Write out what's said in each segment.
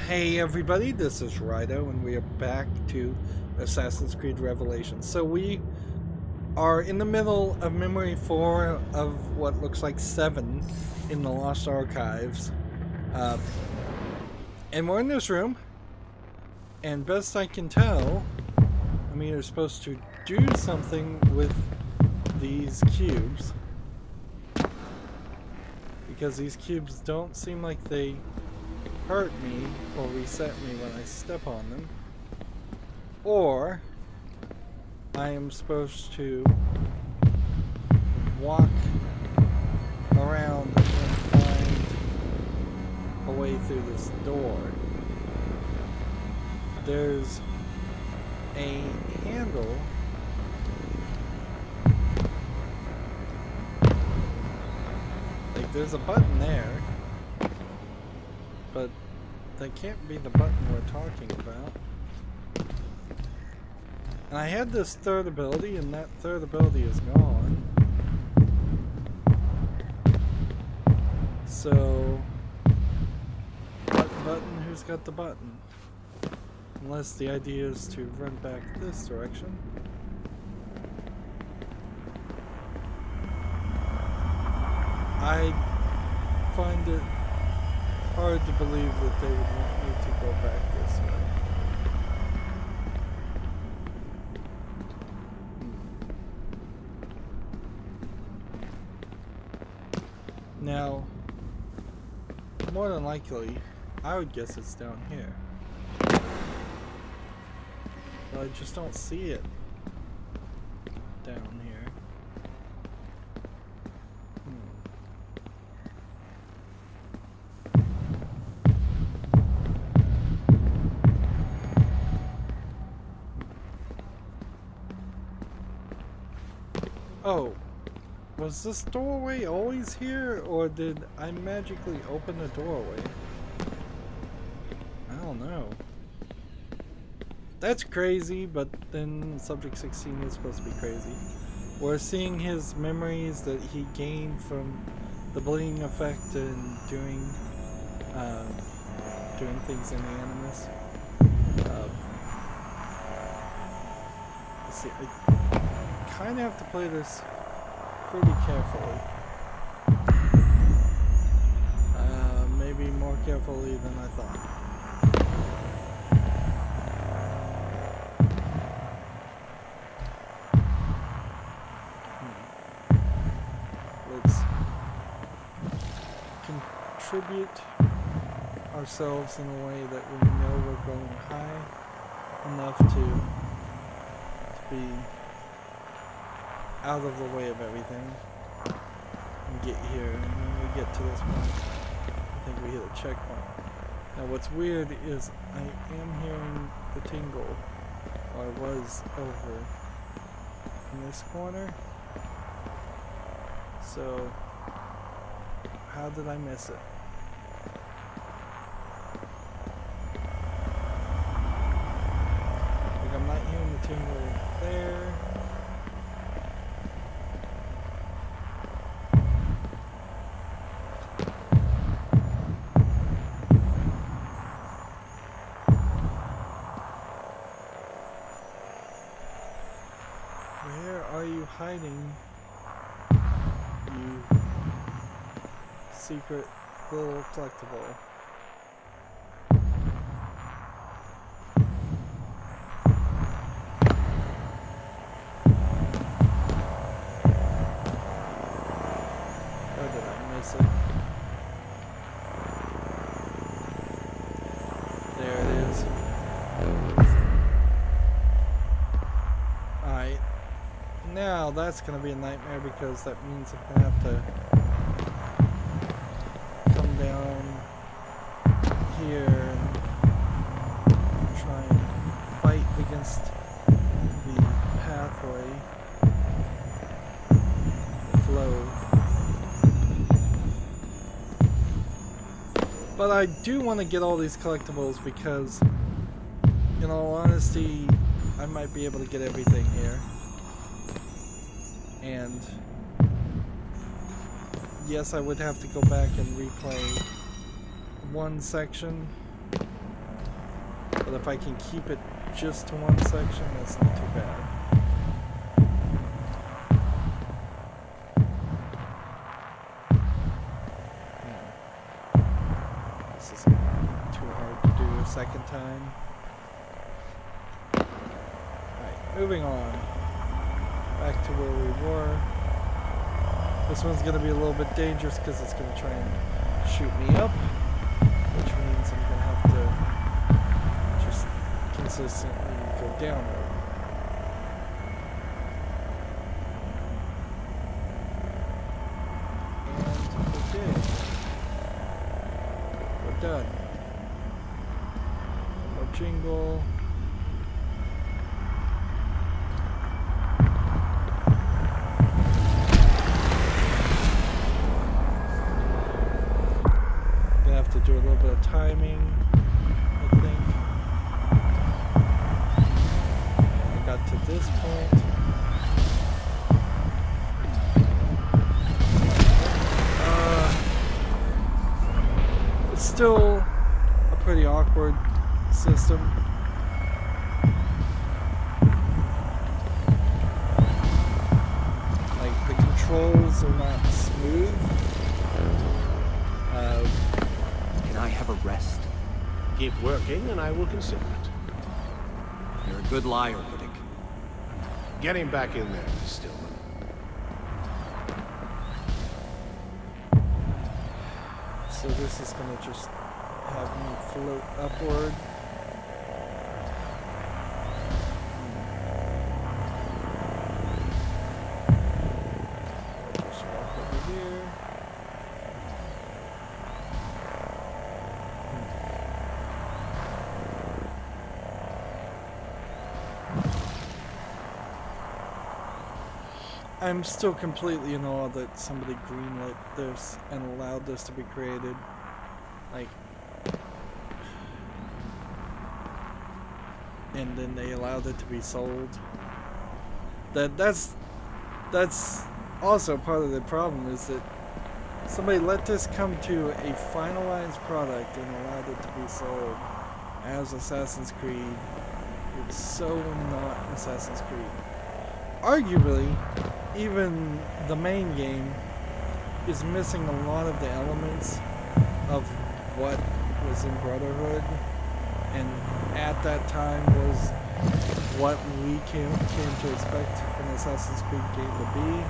Hey everybody, this is Rydo and we are back to Assassin's Creed Revelations. So we are in the middle of Memory 4 of what looks like 7 in the Lost Archives. And we're in this room, and best I can tell, I'm either supposed to do something with these cubes, because these cubes don't seem like they hurt me or reset me when I step on them, or I am supposed to walk around and find a way through this door. There's a handle like there's a button there, but that can't be the button we're talking about. And I had this third ability, and that third ability is gone. So, button, who's got the button? Unless the idea is to run back this direction. I find it hard to believe that they would want me to go back this way. Now, more than likely, I would guess it's down here. But I just don't see it down here. Oh, was this doorway always here, or did I magically open the doorway? I don't know. That's crazy, but then Subject 16 is supposed to be crazy. We're seeing his memories that he gained from the bleeding effect and doing things in the Animus. Let's see. I kind of have to play this pretty carefully. Maybe more carefully than I thought. Let's contribute ourselves in a way that we know we're going high enough to be out of the way of everything and get here. And when we get to this point, I think we hit a checkpoint. Now what's weird is I am hearing the tingle, or I was over in this corner. So how did I miss it? Like, I'm not hearing the tingle there. Where are you hiding, you secret little collectible? Or did I miss it? There it is. Alright. Now that's going to be a nightmare, because that means I'm going to have to come down here and try and fight against the pathway, the flow. But I do want to get all these collectibles, because in all honesty, I might be able to get everything here. And yes, I would have to go back and replay one section But if I can keep it just to one section, that's not too bad. This isn't too hard to do a second time. Alright, moving on. Back to where we were. This one's going to be a little bit dangerous because it's going to try and shoot me up, which means I'm going to have to just consistently go downward. And we did. We're done. No more jingle. Do a little bit of timing, I think. I got to this point. It's still a pretty awkward system. Like, the controls are not smooth. I have a rest. Keep working and I will consider it. You're a good liar, Riddick. Get him back in there, Stillman. So this is gonna just have me float upward. Just walk over here. I'm still completely in awe that somebody greenlit this and allowed this to be created. Like, and then they allowed it to be sold. That's also part of the problem, is that somebody let this come to a finalized product and allowed it to be sold as Assassin's Creed. It's so not Assassin's Creed. Arguably, even the main game is missing a lot of the elements of what was in Brotherhood, and at that time was what we came to expect an Assassin's Creed game to be.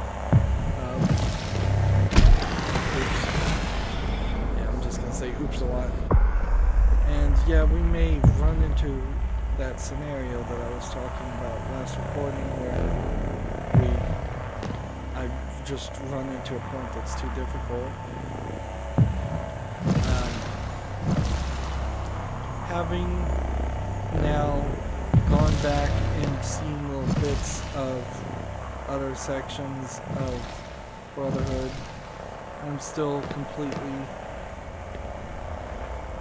Yeah, I'm just gonna say oops a lot. And yeah, we may run into that scenario that I was talking about last recording, where I've just run into a point that's too difficult. Having now gone back and seen little bits of other sections of Brotherhood, I'm still completely...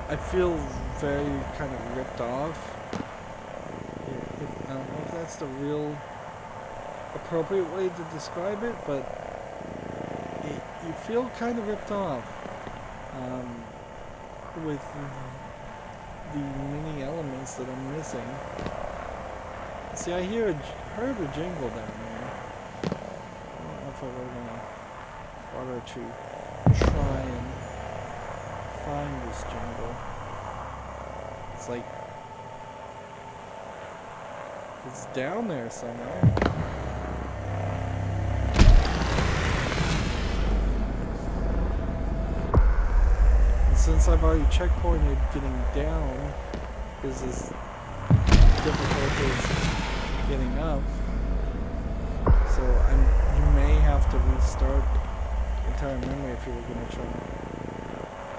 I feel very kind of ripped off. I don't know if that's the real appropriate way to describe it, but you feel kind of ripped off with the many elements that I'm missing. See, I heard a jingle down there. I don't know if I really want to bother to try and find this jingle. It's like it's down there somewhere. Since I've already checkpointed getting down, is as difficult as getting up. So you may have to restart the entire memory if you were going to try and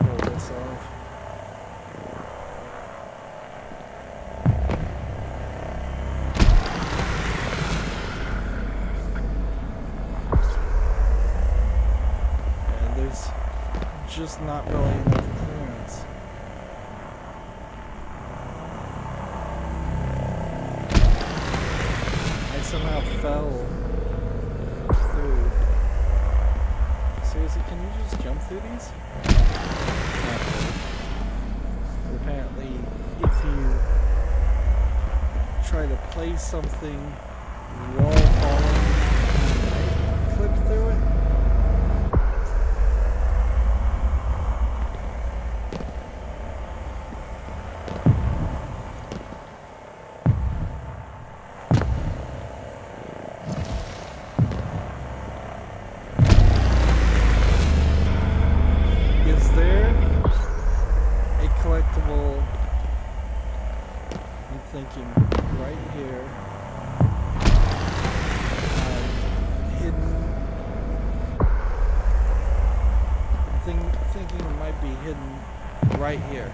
pull this off. And there's just not really enough clearance. I somehow fell through. Seriously, can you just jump through these? No. Apparently, if you play something wall falling and clip through it. Is there a collectible, I'm thinking right here, hidden, thinking it might be hidden right here.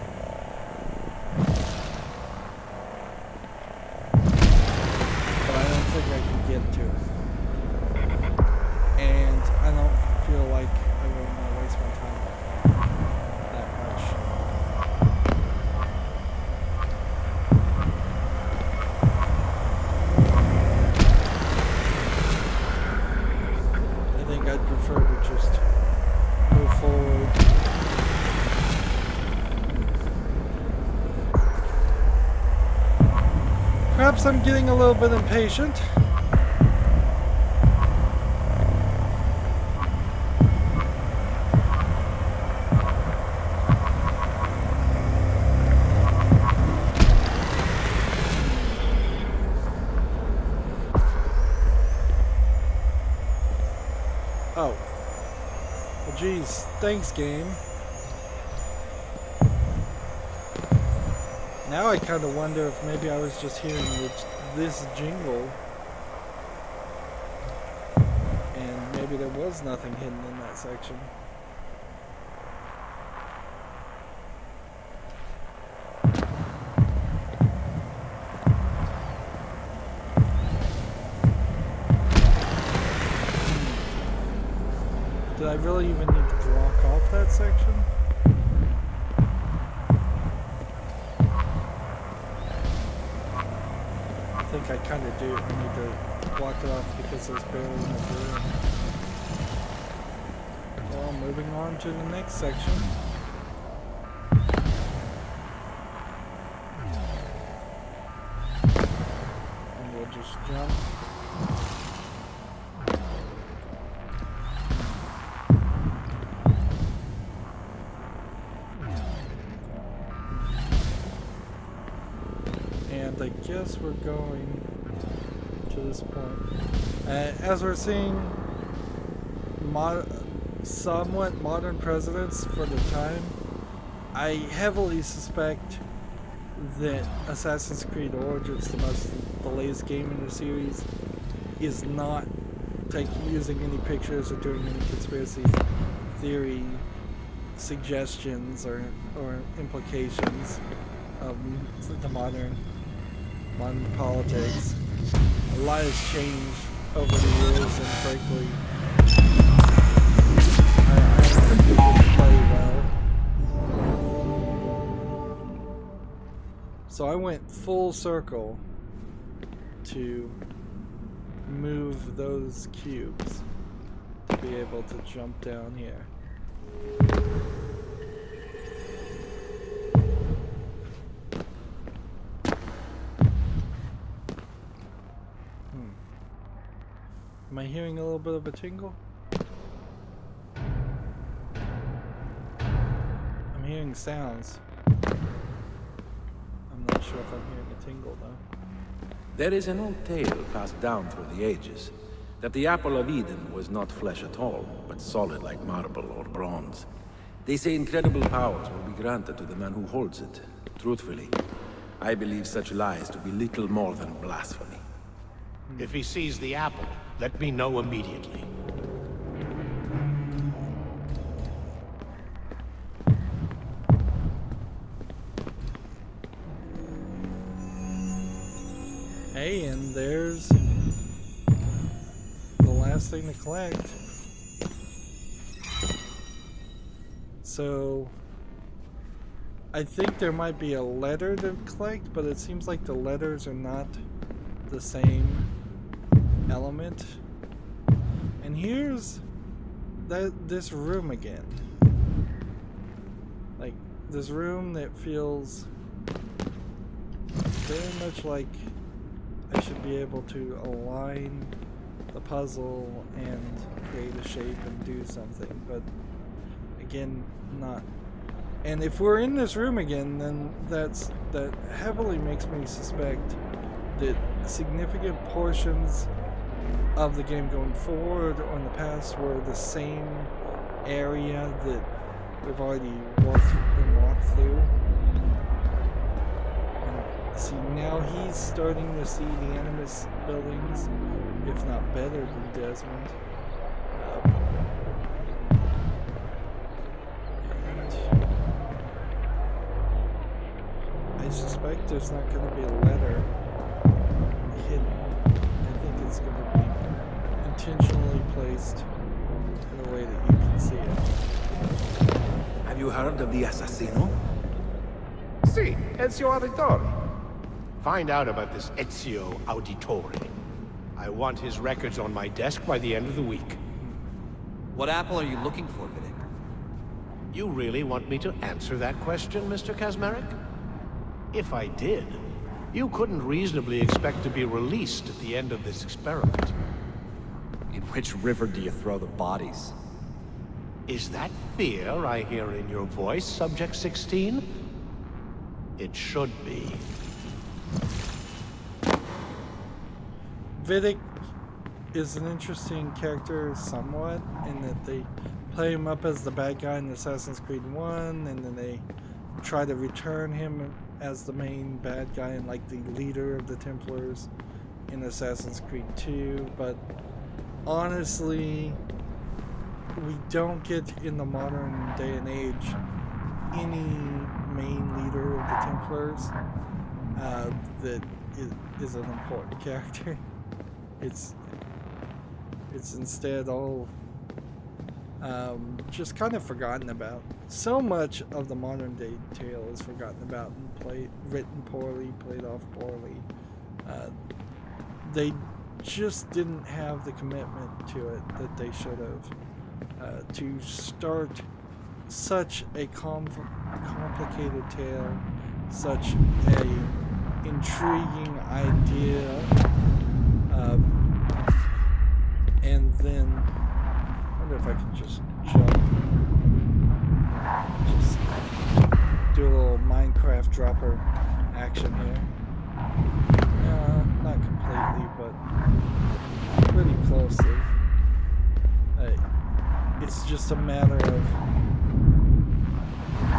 But I don't think I can get to it. And I don't feel like I really want to waste my time that much. I think I'd prefer to just move forward. Perhaps I'm getting a little bit impatient. Oh. Well, geez. Thanks, game. Now I kind of wonder if maybe I was just hearing this jingle. And maybe there was nothing hidden in that section. Did I really even need to block off that section? I think I kind of do. I need to block it off because there's barely enough room. Well, moving on to the next section. And we'll just jump. And I guess we're going to this point. As we're seeing somewhat modern presidents for the time, I heavily suspect that Assassin's Creed Origins, the latest game in the series, is not using any pictures or doing any conspiracy theory suggestions or implications of the modern politics. A lot has changed over the years, and frankly, I don't think it would play well. So I went full circle to move those cubes to be able to jump down here. Am I hearing a little bit of a tingle? I'm hearing sounds. I'm not sure if I'm hearing a tingle though. There is an old tale passed down through the ages, that the apple of Eden was not flesh at all, but solid like marble or bronze. They say incredible powers will be granted to the man who holds it. Truthfully, I believe such lies to be little more than blasphemy. If he sees the apple, let me know immediately. Hey, and there's the last thing to collect. So I think there might be a letter to collect, but it seems like the letters are not the same element. And here's this room again. Like this room that feels very much like I should be able to align the puzzle and create a shape and do something, but again, not. And if we're in this room again, then that heavily makes me suspect that significant portions of the game going forward or in the past were the same area that we've already walked through. And see, now he's starting to see the Animus buildings, if not better than Desmond. And I suspect there's not going to be a letter hidden. I think it's going to be intentionally placed in a way that you can see it. Have you heard of the assassino? Si, Ezio Auditore. Find out about this Ezio Auditore. I want his records on my desk by the end of the week. What apple are you looking for, Vidic? You really want me to answer that question, Mr. Kazmarek? If I did, you couldn't reasonably expect to be released at the end of this experiment. In which river do you throw the bodies? Is that fear I hear in your voice, Subject 16? It should be. Vidic is an interesting character somewhat, in that they play him up as the bad guy in Assassin's Creed 1, and then they try to return him as the main bad guy and like the leader of the Templars in Assassin's Creed 2, but honestly, we don't get in the modern day and age any main leader of the Templars that is an important character. It's instead all just kind of forgotten about. So much of the modern day tale is forgotten about and written poorly, played off poorly. They just didn't have the commitment to it that they should have. To start such a complicated tale, such a intriguing idea, and then I wonder if I can just jump, just do a little Minecraft dropper action here. Not completely, but pretty closely. It's just a matter of,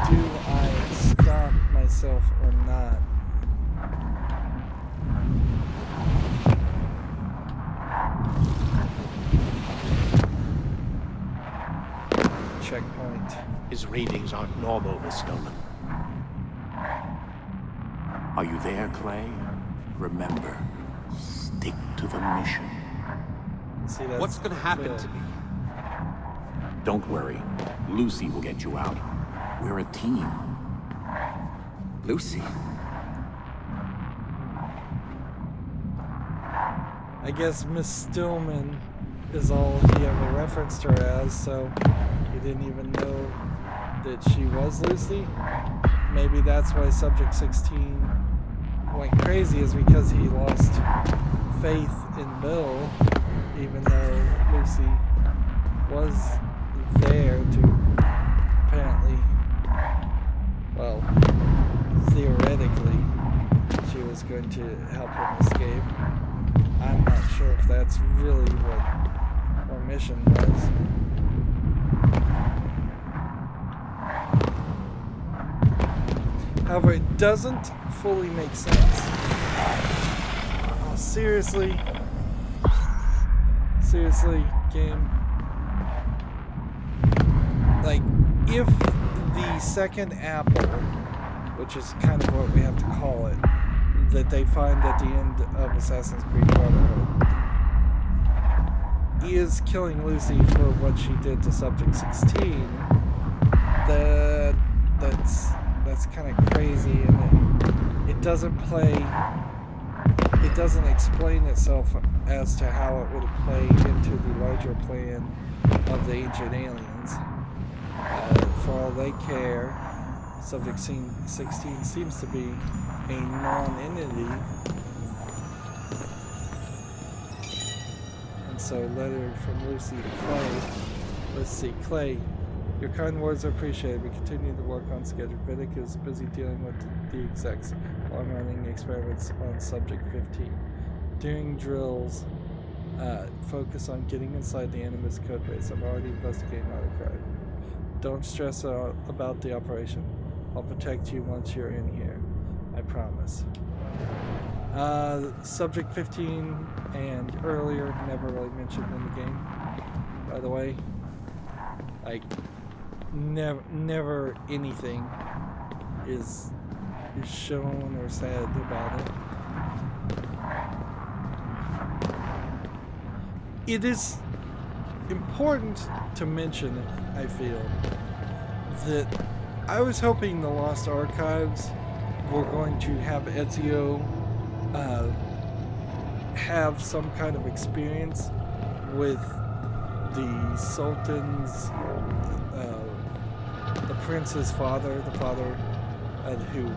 do I stop myself or not? Checkpoint. His readings aren't normal, Miss Stoneman. Are you there, Clay? Remember, stick to the mission. See, that's What's gonna happen to me? Don't worry. Lucy will get you out. We're a team. Lucy? I guess Miss Stillman is all he ever referenced her as, so he didn't even know that she was Lucy. Maybe that's why Subject 16 went crazy, is because he lost faith in Bill, even though Lucy was there to apparently, well, theoretically, she was going to help him escape. I'm not sure if that's really what her mission was. However, it doesn't fully make sense. Oh, seriously? Seriously, game? Like, if the second apple, which is kind of what we have to call it, that they find at the end of Assassin's Creed Brotherhood, is killing Lucy for what she did to Subject 16, that's kind of crazy, and it doesn't explain itself as to how it would play into the larger plan of the ancient aliens. For all they care, Subject 16 seems to be a non-entity, So, letter from Lucy to Clay. Let's see, Clay. Your kind words are appreciated. We continue to work on schedule. Vidic is busy dealing with the execs while I'm running experiments on subject 15. During drills, focus on getting inside the Animus codebase. I'm already investigating autocrat. Don't stress out about the operation. I'll protect you once you're in here. I promise. Subject 15 and earlier never really mentioned in the game. By the way, like never anything is shown or said about it. It is important to mention, I feel, that I was hoping the Lost Archives were going to have Ezio have some kind of experience with the Sultan's, the prince's father, the father who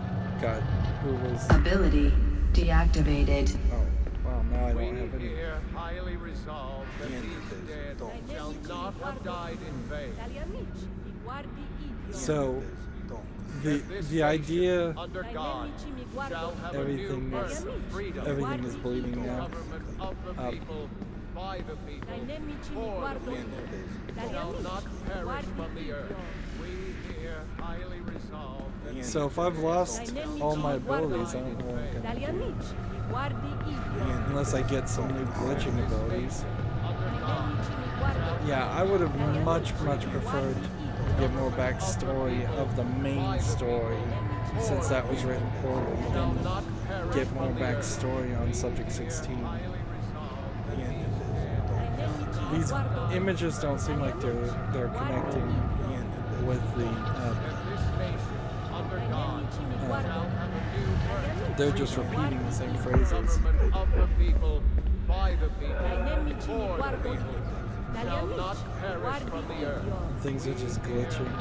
was... Ability deactivated. Oh, well, now I don't have any. Here highly resolve that these dead shall not have died in vain. So, the idea, Under God shall have everything a new is birth of freedom. everything is bleeding now. Government of the people, by the people, for the people, shall not perish from the earth. We here highly resolve that So if I've lost all my abilities, I don't know what I'm gonna do. Unless I get some new glitching abilities. Yeah, I would have much preferred to get more backstory of the main story, since that was written poorly, than get more backstory on Subject 16. These images don't seem like they're connecting with the they're just repeating the same phrases. of the people, by the people, for the people, shall not perish from the earth. Things are just glitching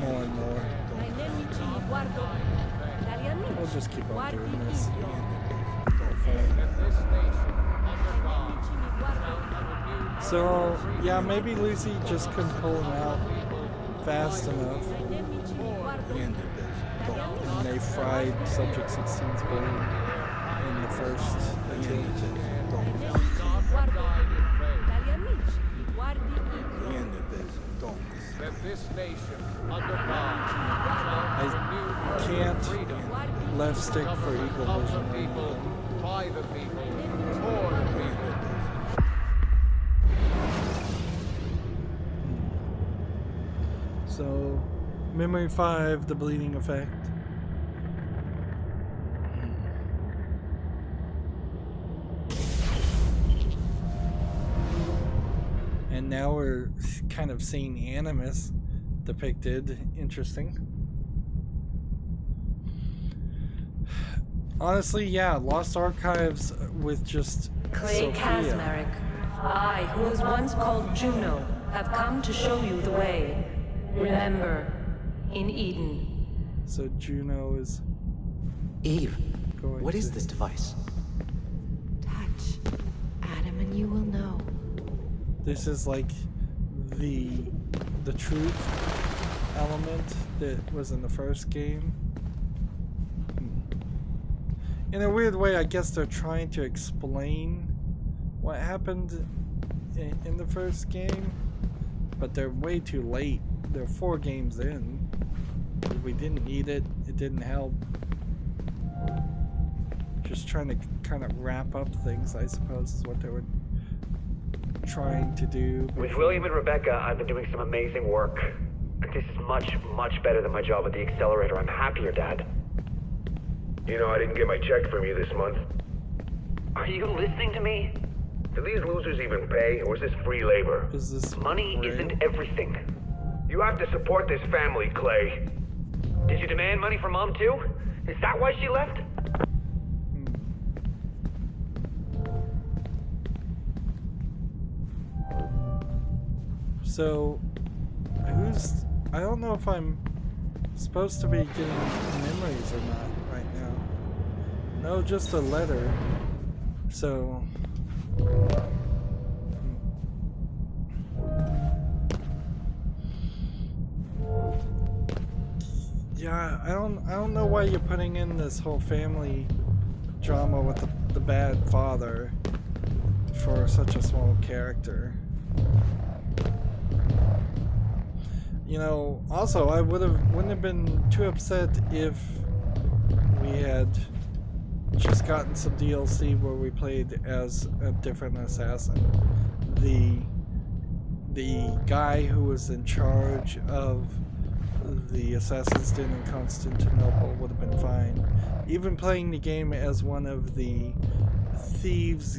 more and more. We'll just keep on doing this. So, yeah, maybe Lucy just couldn't pull him out fast enough. And they fried Subject 16's brain in the first attempt. I can't left stick for equal vision. By the people, for the people. So, Memory 5, the bleeding effect. And now we're kind of seeing Animus depicted. Interesting. Honestly, yeah, Lost Archives with just Clay Sophia. Kazmarek, I, who was once called Juno, have come to show you the way. Remember, in Eden. So Juno is Eve, going what is to- this device? Touch Adam and you will know. This is like the truth element that was in the first game. In a weird way, I guess they're trying to explain what happened in the first game, but they're way too late. They're 4 games in. We didn't need it. It didn't help. Just trying to kind of wrap up things, I suppose, is what they were trying to do. With William and Rebecca, I've been doing some amazing work. This is much better than my job at the accelerator. I'm happier, Dad. You know, I didn't get my check from you this month. Are you listening to me? Do these losers even pay, or is this free labor? Is this Money real? isn't everything. You have to support this family, Clay. Did you demand money from Mom too? Is that why she left? So, I don't know if I'm supposed to be getting memories or not right now. No, just a letter. So, Yeah, I don't know why you're putting in this whole family drama with the bad father for such a small character. You know, also I wouldn't have been too upset if we had just gotten some DLC where we played as a different assassin. The guy who was in charge of the Assassin's Den in Constantinople would have been fine. Even playing the game as one of the thieves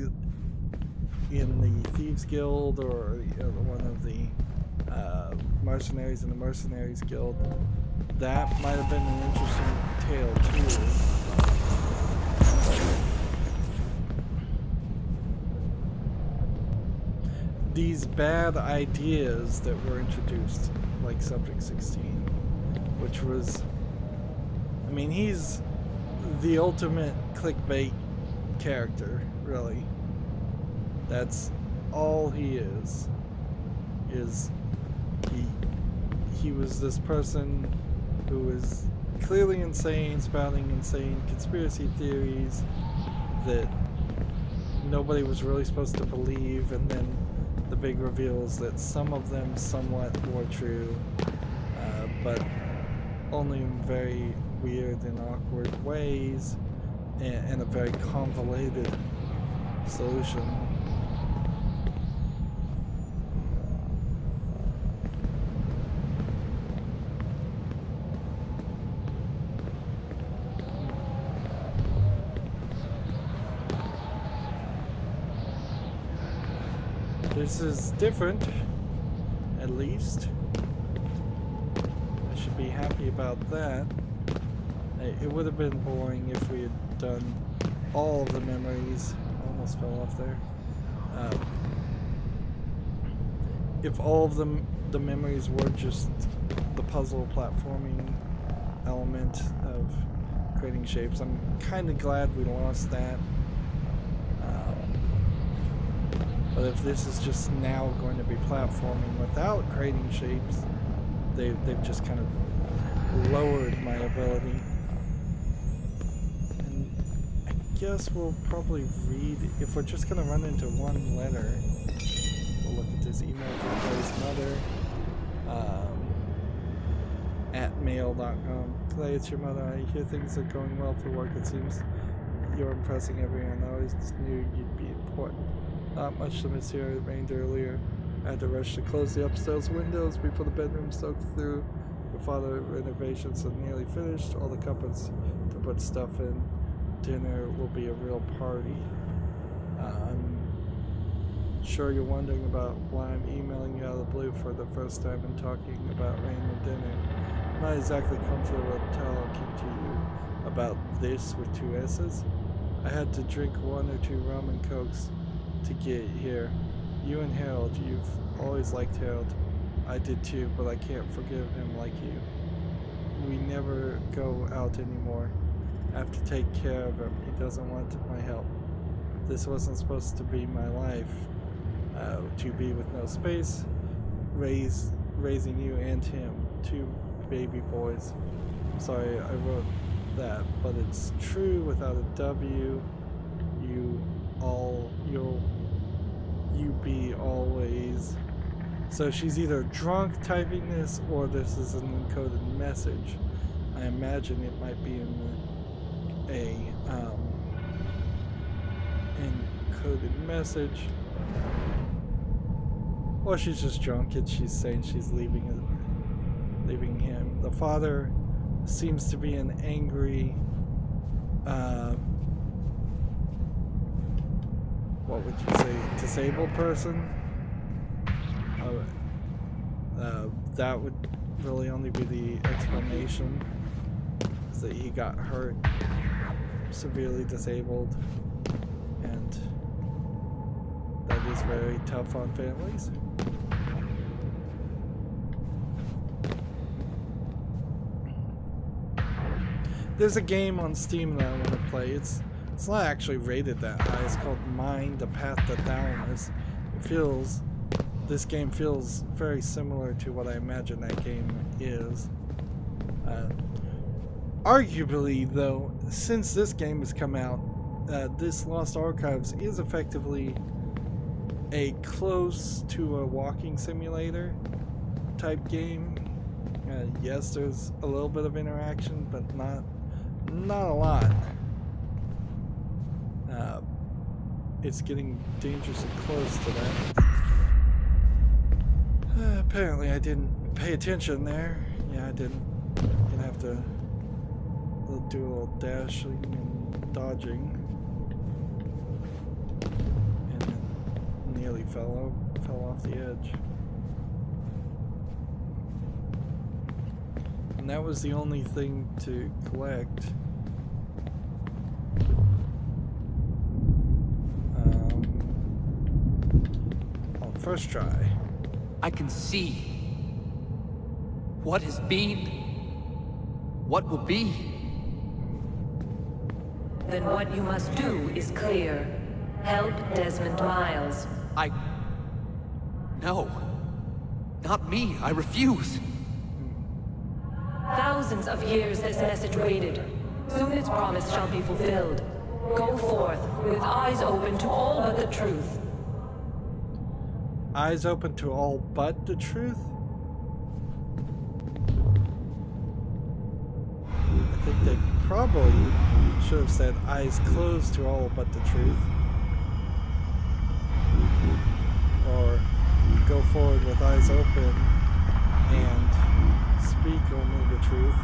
in the Thieves Guild, or one of the mercenaries in the Mercenaries Guild, that might have been an interesting tale too. These bad ideas that were introduced, like Subject 16, which was, I mean, he's the ultimate clickbait character, really. That's all he is he was this person who was clearly insane, spouting insane conspiracy theories that nobody was really supposed to believe, and then the big reveals that some of them somewhat were true, but only in very weird and awkward ways, and a very convoluted solution. This is different, at least. I should be happy about that. It would have been boring if we had done all of the memories. Almost fell off there. If all of the memories were just the puzzle platforming element of creating shapes. I'm kind of glad we lost that. But if this is just now going to be platforming without creating shapes, they've just kind of lowered my ability. And I guess we'll probably read, if we're just going to run into one letter, we'll look at this email from Clay's mother, at mail.com. Clay, it's your mother. I hear things are going well for work. It seems you're impressing everyone. I always knew you'd be important. Not much to miss here. It rained earlier. I had to rush to close the upstairs windows before the bedroom soaked through. Your father renovations are nearly finished. All the cupboards to put stuff in. Dinner will be a real party. I'm sure you're wondering about why I'm emailing you out of the blue for the first time and talking about rain and dinner. I'm not exactly comfortable talking to you about this with two S's. I had to drink 1 or 2 rum and cokes to get here. You and Harold, you've always liked Harold. I did too, but I can't forgive him like you. We never go out anymore. I have to take care of him. He doesn't want my help. This wasn't supposed to be my life. To be with no space, raising you and him, 2 baby boys. I'm sorry I wrote that, but it's true without a W. You be always. So she's either drunk typing this, or this is an encoded message. I imagine it might be in a encoded message, or she's just drunk and she's saying she's leaving him. The father seems to be an angry, what would you say, disabled person? That would really only be the explanation, is that he got hurt, severely disabled, and that is very tough on families. There's a game on Steam that I want to play. It's not actually rated that high. It's called Mind: The Path to Thalamus. This game feels very similar to what I imagine that game is. Arguably, though, since this game has come out, this Lost Archives is effectively a close to a walking simulator type game. Yes, there's a little bit of interaction, but not a lot. It's getting dangerously close to that. Apparently I didn't pay attention there. Yeah, I didn't. I'm gonna have to do a little dashing and dodging. And then nearly fell off the edge. And that was the only thing to collect. First try. I can see what has been, what will be. Then what you must do is clear. Help Desmond Miles. No. Not me. I refuse. Thousands of years this message waited. Soon its promise shall be fulfilled. Go forth, with eyes open to all but the truth. Eyes open to all but the truth? I think they probably should have said eyes closed to all but the truth. Or go forward with eyes open and speak only the truth.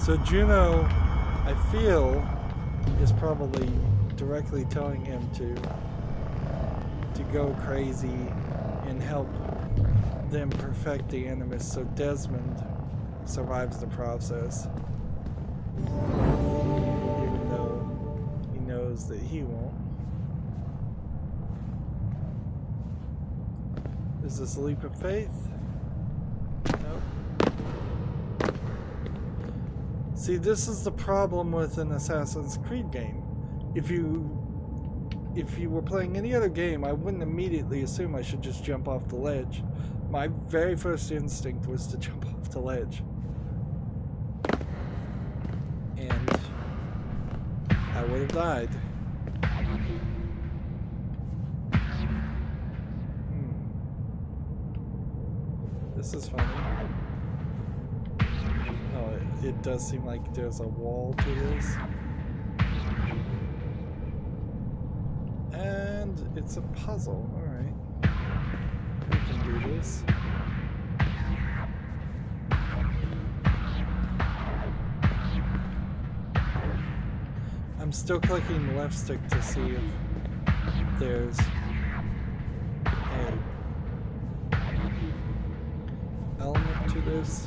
So Juno, I feel, is probably directly telling him to go crazy and help them perfect the Animus so Desmond survives the process, even though he knows that he won't. Is this a leap of faith? Nope. See, this is the problem with an Assassin's Creed game. If you were playing any other game, I wouldn't immediately assume I should just jump off the ledge. My very first instinct was to jump off the ledge. And I would have died. This is funny. Oh, it does seem like there's a wall to this. And it's a puzzle, alright. We can do this. I'm still clicking the left stick to see if there's a element to this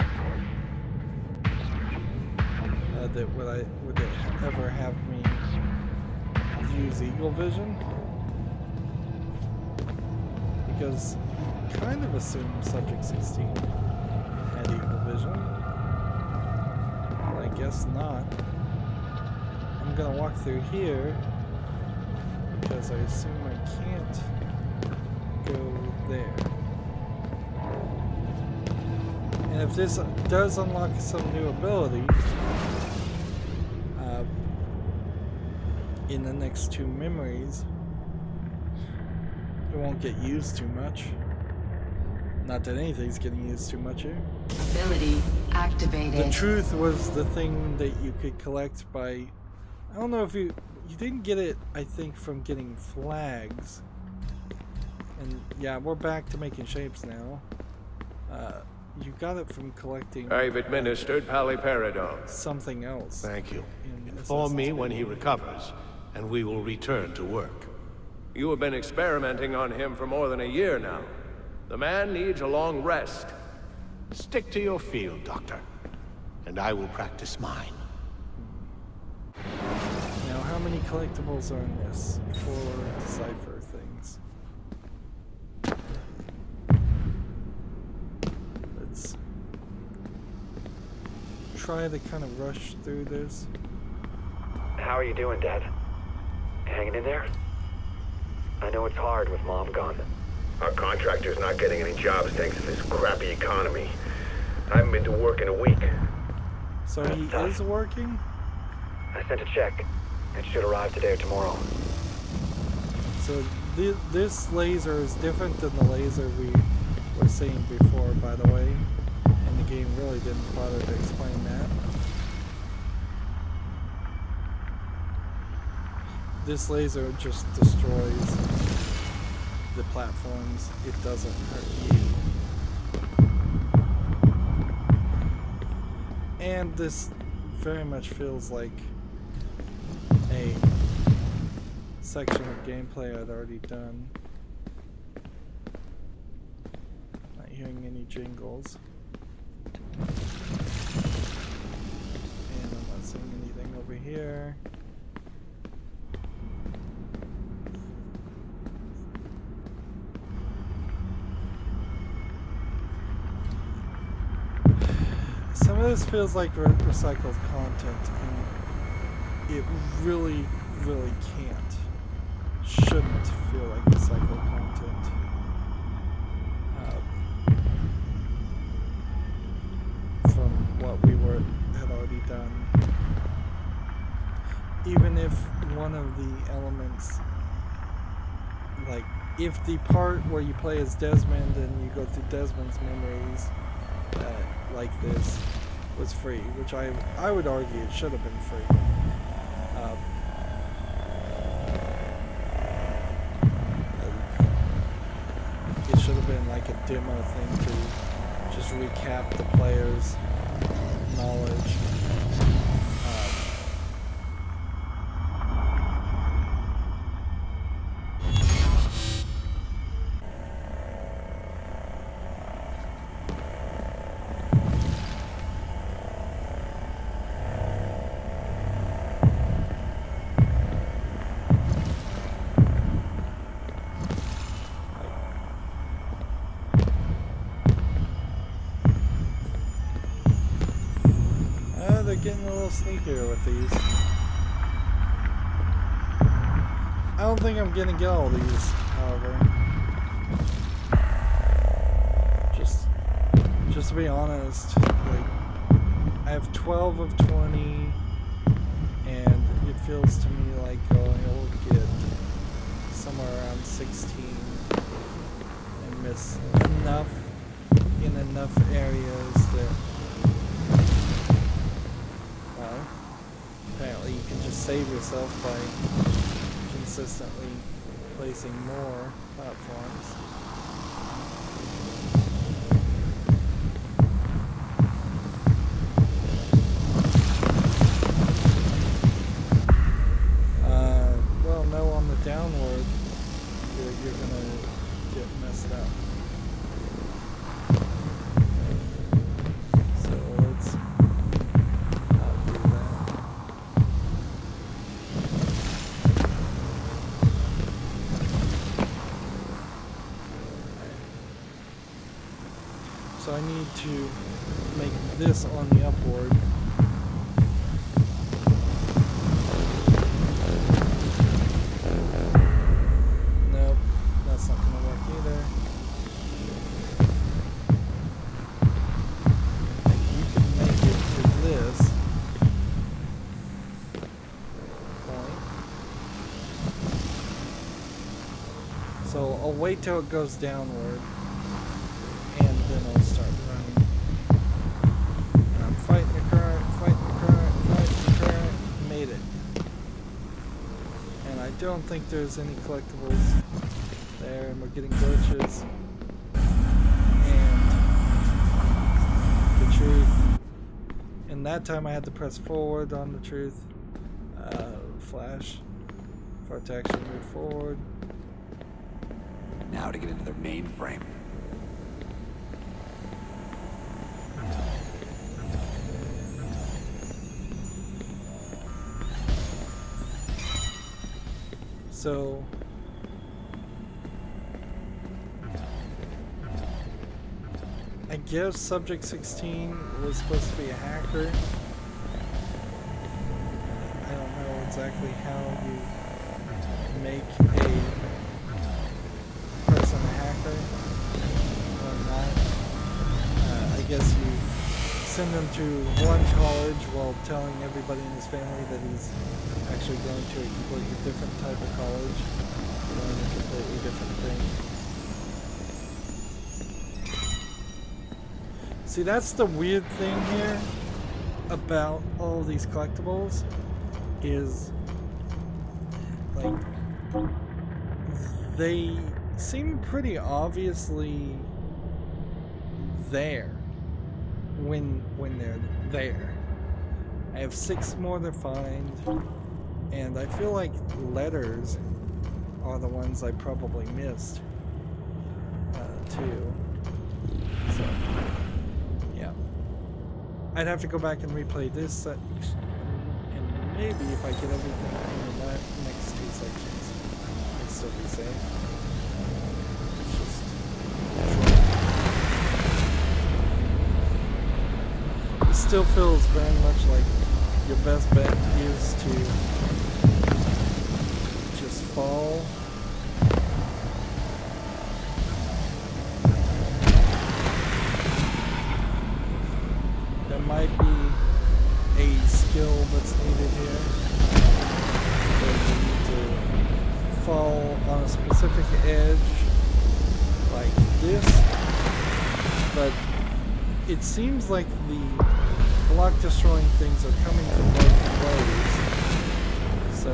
that would it ever have me use eagle vision, because I kind of assume Subject 16 had eagle vision, but I guess not. I'm gonna walk through here because I assume I can't go there. And if this does unlock some new ability in the next two memories, it won't get used too much. Not that anything's getting used too much here. Ability activated. The truth was the thing that you could collect by, I don't know if you didn't get it, I think, from getting flags. And yeah, we're back to making shapes now. You got it from collecting. I've administered paliperidone. Something else. Thank you. Inform me when he recovers, and we will return to work. You have been experimenting on him for more than a year now. The man needs a long rest. Stick to your field, Doctor, and I will practice mine. Now, how many collectibles are in this for decipher things? Let's try to kind of rush through this. How are you doing, Dad? Hanging in there? I know it's hard with Mom gone. Our contractor's not getting any jobs thanks to this crappy economy. I haven't been to work in a week. So he is working? I sent a check. It should arrive today or tomorrow. So this laser is different than the laser we were seeing before, by the way. And the game really didn't bother to explain that. This laser just destroys the platforms. It doesn't hurt you. And this very much feels like a section of gameplay I'd already done. Not hearing any jingles. And I'm not seeing anything over here. Some of this feels like recycled content, and it really, really shouldn't feel like recycled content. From what we had already done. Even if one of the elements, like if the part where you play as Desmond and you go through Desmond's memories, like this, was free, which I would argue it should have been free. It should have been like a demo thing to just recap the player's knowledge. Getting a little sneakier with these. I don't think I'm gonna get all these, however. Just to be honest, like I have 12 of 20, and it feels to me like I'll get somewhere around 16 and miss enough in enough areas that. Apparently you can just save yourself by consistently placing more platforms. Well, no, on the downward, you're gonna get messed up. So I need to make this on the upward. Nope, that's not going to work either. You can make it to this point. So I'll wait till it goes downward. Then I'll start running. And I'm fighting the current, made it. And I don't think there's any collectibles there, and we're getting glitches. And the truth. And that time I had to press forward on the truth. Flash. For it to actually move forward. Now to get into their mainframe. So I guess Subject 16 was supposed to be a hacker. I don't know exactly how you make a person a hacker or not. I guess you send him to one college while telling everybody in his family that he's actually going to a completely different type of college, learn a completely different thing. See, that's the weird thing here about all these collectibles is, like, they seem pretty obviously there when they're there. I have 6 more to find, and I feel like letters are the ones I probably missed too. So yeah, I'd have to go back and replay this section, and maybe if I get everything in the next 2 sections, I'd still be safe. It's just it still feels very much like your best bet is to just fall. There might be a skill that's needed here, where you need to fall on a specific edge like this, but it seems like the block destroying things are coming from both ways, so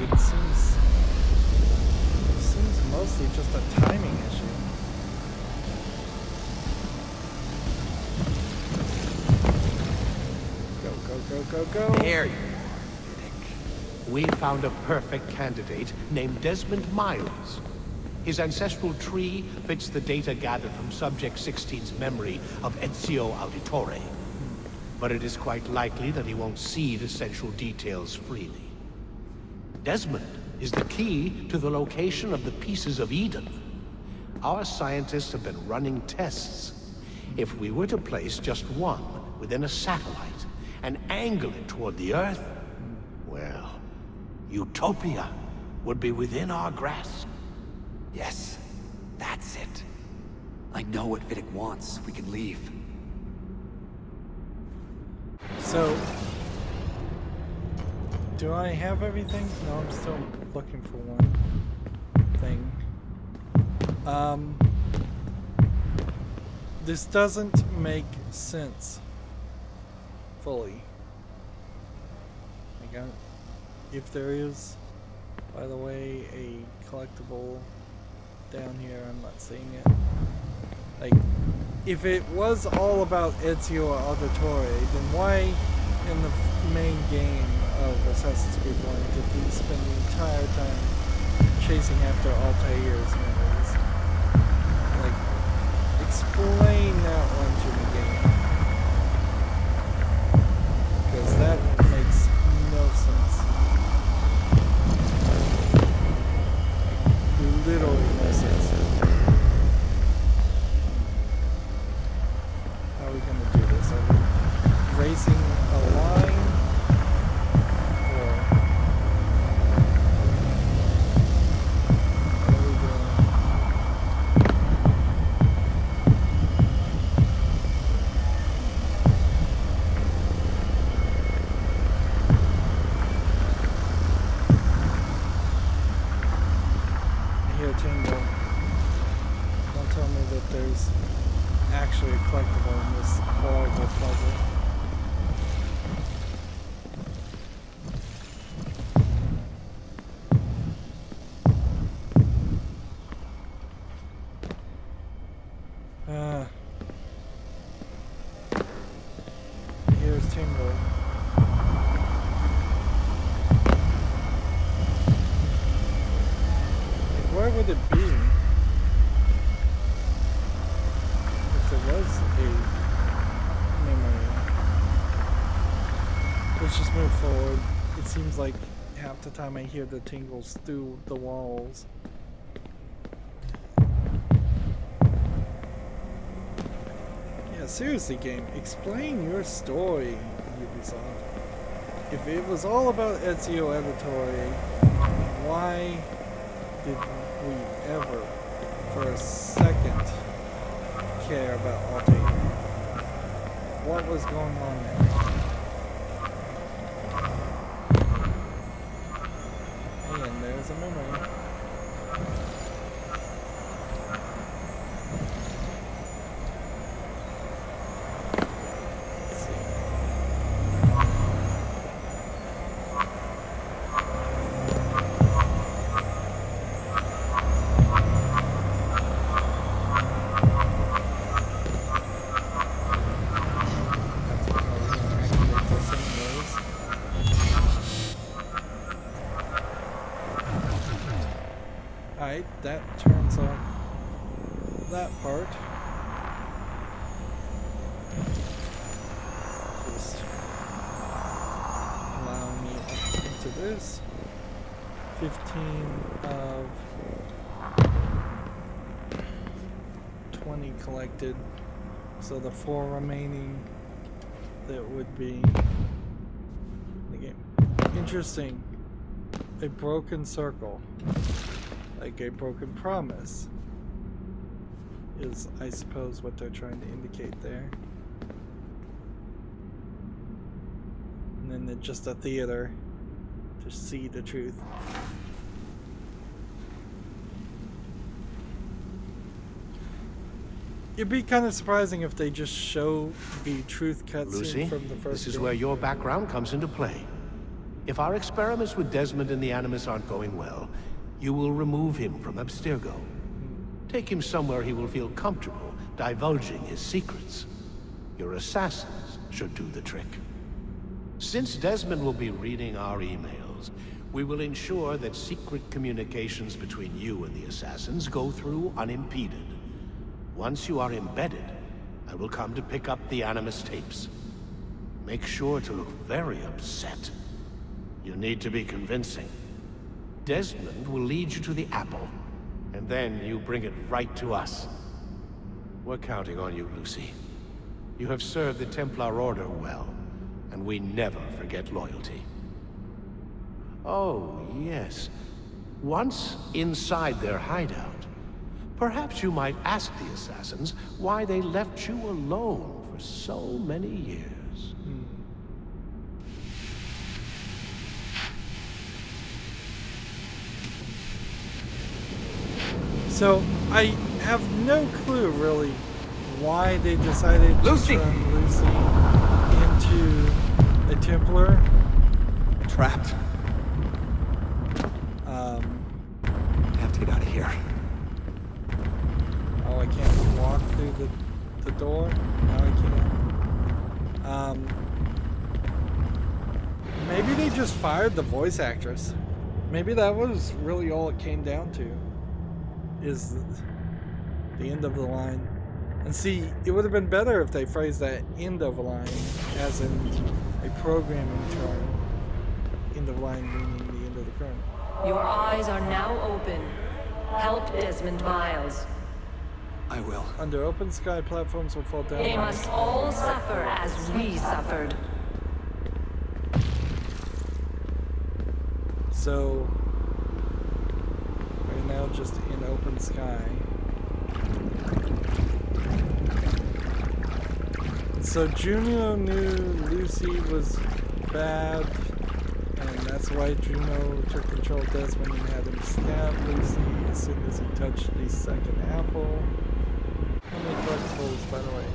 it seems mostly just a timing issue. Go. There you We found a perfect candidate named Desmond Miles. His ancestral tree fits the data gathered from Subject 16's memory of Ezio Auditore. But it is quite likely that he won't seed essential details freely. Desmond is the key to the location of the pieces of Eden. Our scientists have been running tests. If we were to place just one within a satellite and angle it toward the Earth, well, Utopia would be within our grasp. Yes, that's it. I know what Vidic wants. We can leave. So, do I have everything? No, I'm still looking for one thing. This doesn't make sense fully. Like, if there is, by the way, a collectible down here, I'm not seeing it. Like, if it was all about Ezio Auditore, then why in the main game of Assassin's Creed 1 did we spend the entire time chasing after Altair's memories? Like, explain that one to me, game. Because that makes no sense. Like, literally no sense. How are we going to do this? Are we racing a line? Or what are we doing? I hear a tingle. Don't tell me that there's actually a collectible in this horrible puzzle. Here's Tingle. Like, where would it be? If there was a memory. Let's just move forward. It seems like half the time I hear the tingles through the walls. Yeah, seriously, game. Explain your story, Ubisoft. if it was all about Ezio Auditore, why did we ever, for a second, care about Altair? What was going on there? And there's a memory. Alright, that turns off that part. Just allow me up into this. 15 of 20 collected. So the 4 remaining that would be in the game. Interesting. A broken circle. Like a broken promise is, I suppose, what they're trying to indicate there. And then they're just a theater to see the truth. It'd be kind of surprising if they just show the truth cutscene from the first this is game. where your background comes into play. If our experiments with Desmond and the Animus aren't going well, you will remove him from Abstergo. Take him somewhere he will feel comfortable divulging his secrets. Your assassins should do the trick. Since Desmond will be reading our emails, we will ensure that secret communications between you and the assassins go through unimpeded. Once you are embedded, I will come to pick up the Animus tapes. Make sure to look very upset. You need to be convincing. Desmond will lead you to the apple, and then you bring it right to us. We're counting on you, Lucy. You have served the Templar Order well, and we never forget loyalty. Oh, yes. Once inside their hideout, perhaps you might ask the assassins why they left you alone for so many years. So, I have no clue, really, why they decided to turn Lucy into a Templar. Trapped. I have to get out of here. Oh, I can't walk through the door? No, I can't. Maybe they just fired the voice actress. Maybe that was really all it came down to. Is the end of the line. And see, it would have been better if they phrased that end of the line as in a programming term. End of line meaning the end of the current. Your eyes are now open. Help Desmond Miles. I will. Under open sky, platforms will fall down. They must all suffer as we suffered. So we're now just in open sky. So Juno knew Lucy was bad, and that's why Juno took control of Desmond and had him stab Lucy as soon as he touched the second apple. How many collectibles, by the way?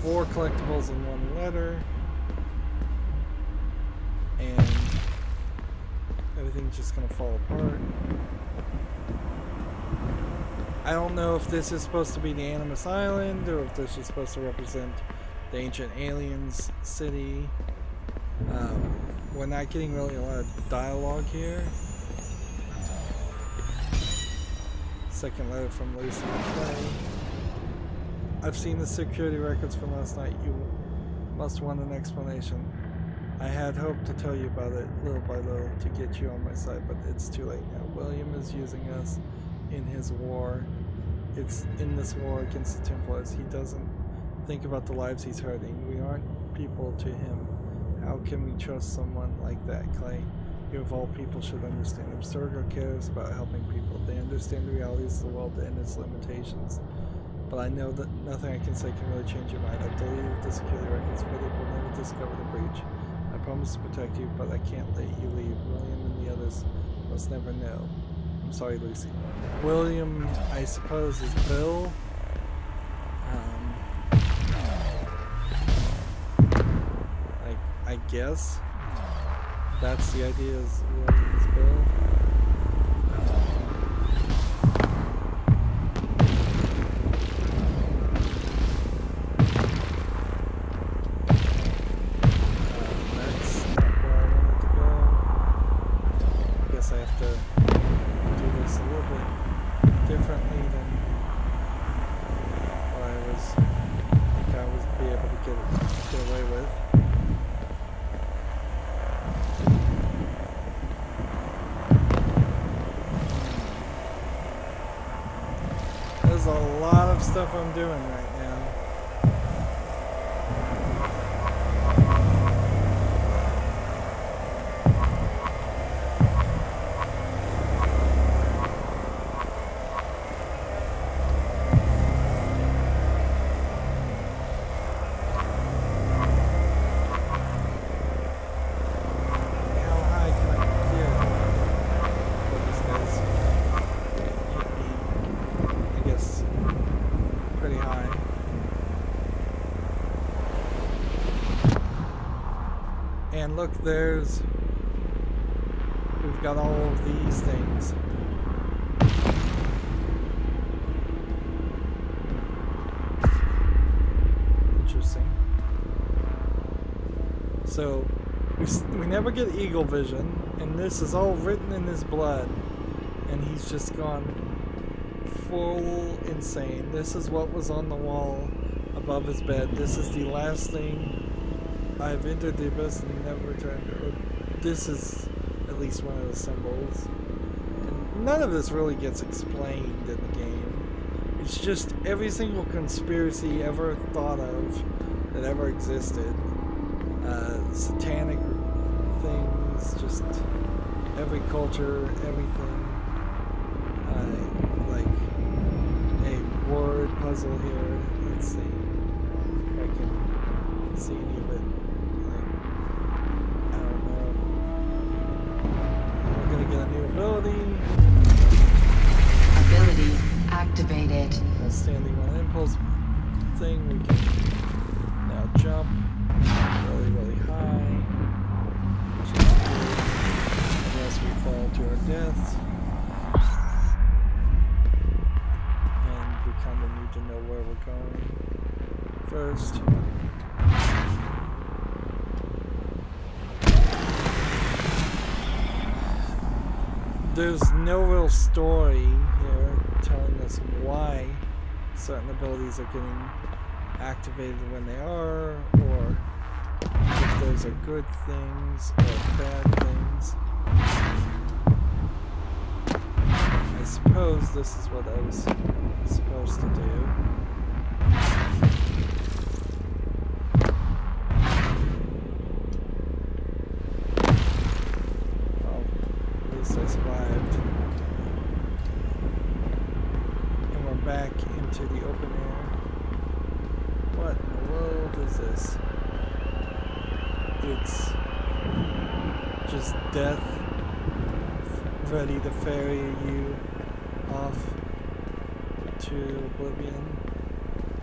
4 collectibles and 1 letter. And everything's just gonna fall apart. I don't know if this is supposed to be the Animus Island or if this is supposed to represent the ancient aliens city. We're not getting really a lot of dialogue here. Second letter from Lucy Clay. I've seen the security records from last night. You must want an explanation. I had hoped to tell you about it little by little to get you on my side, but it's too late now. William is using us in his war. It's in this war against the Templars. He doesn't think about the lives he's hurting. We aren't people to him. How can we trust someone like that, Clay? You of all people should understand. Abstergo cares about helping people. They understand the realities of the world and its limitations. But I know that nothing I can say can really change your mind. I've deleted the security records, but it will never discover the breach. I promise to protect you, but I can't let you leave. William and the others must never know. I'm sorry, Lucy. William, I suppose, is Bill. I guess that's the idea, is William is Bill. That's not where I wanted to go. I guess I have to do this a little bit differently than what I think I was be able to get away with. There's a lot of stuff I'm doing right now. And look, we've got all of these things. Interesting. So, we never get eagle vision, and this is all written in his blood, and he's just gone full insane. This is what was on the wall above his bed. This is the last thing. I've entered the abyss and never returned. This is at least one of the symbols. And none of this really gets explained in the game. It's just every single conspiracy ever thought of that ever existed. Satanic things, just every culture, everything. Like a word puzzle here. Let's see if I can see any of it. Get a new ability. Ability activated. A standing one impulse thing. We can now jump really, really high. Which is good. Unless we fall to our death. And we kind of need to know where we're going first. There's no real story here telling us why certain abilities are getting activated when they are, or if those are good things or bad things. I suppose this is what I was supposed to do. I survived. And we're back into the open air. What in the world is this? It's just death ready to ferry you off to oblivion.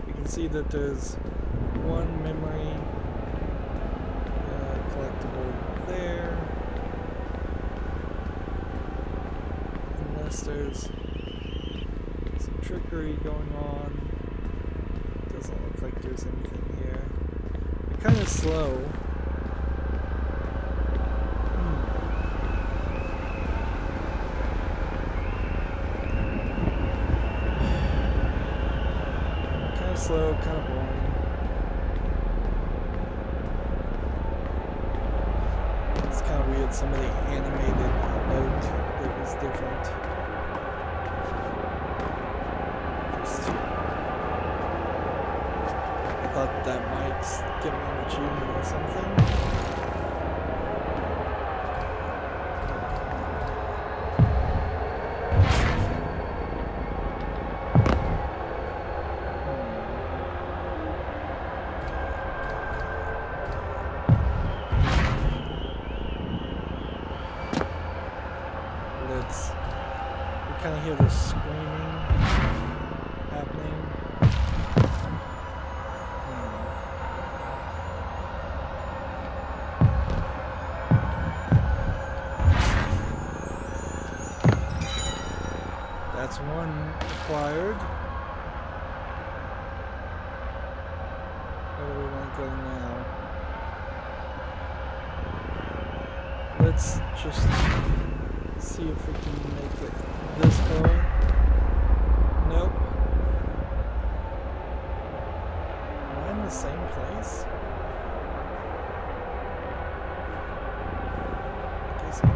You can see that there's one memory collectible there. There's some trickery going on. Doesn't look like there's anything here. They're kind of slow. Kind of slow, kind of boring. It's kind of weird. Somebody animated a boat that was different. I thought that might get me an achievement or something. We kind of hear the screaming happening. That's one acquired. Where do we want to go now? Let's just see if we can make it this way. Nope. Am I in the same place? I guess I am.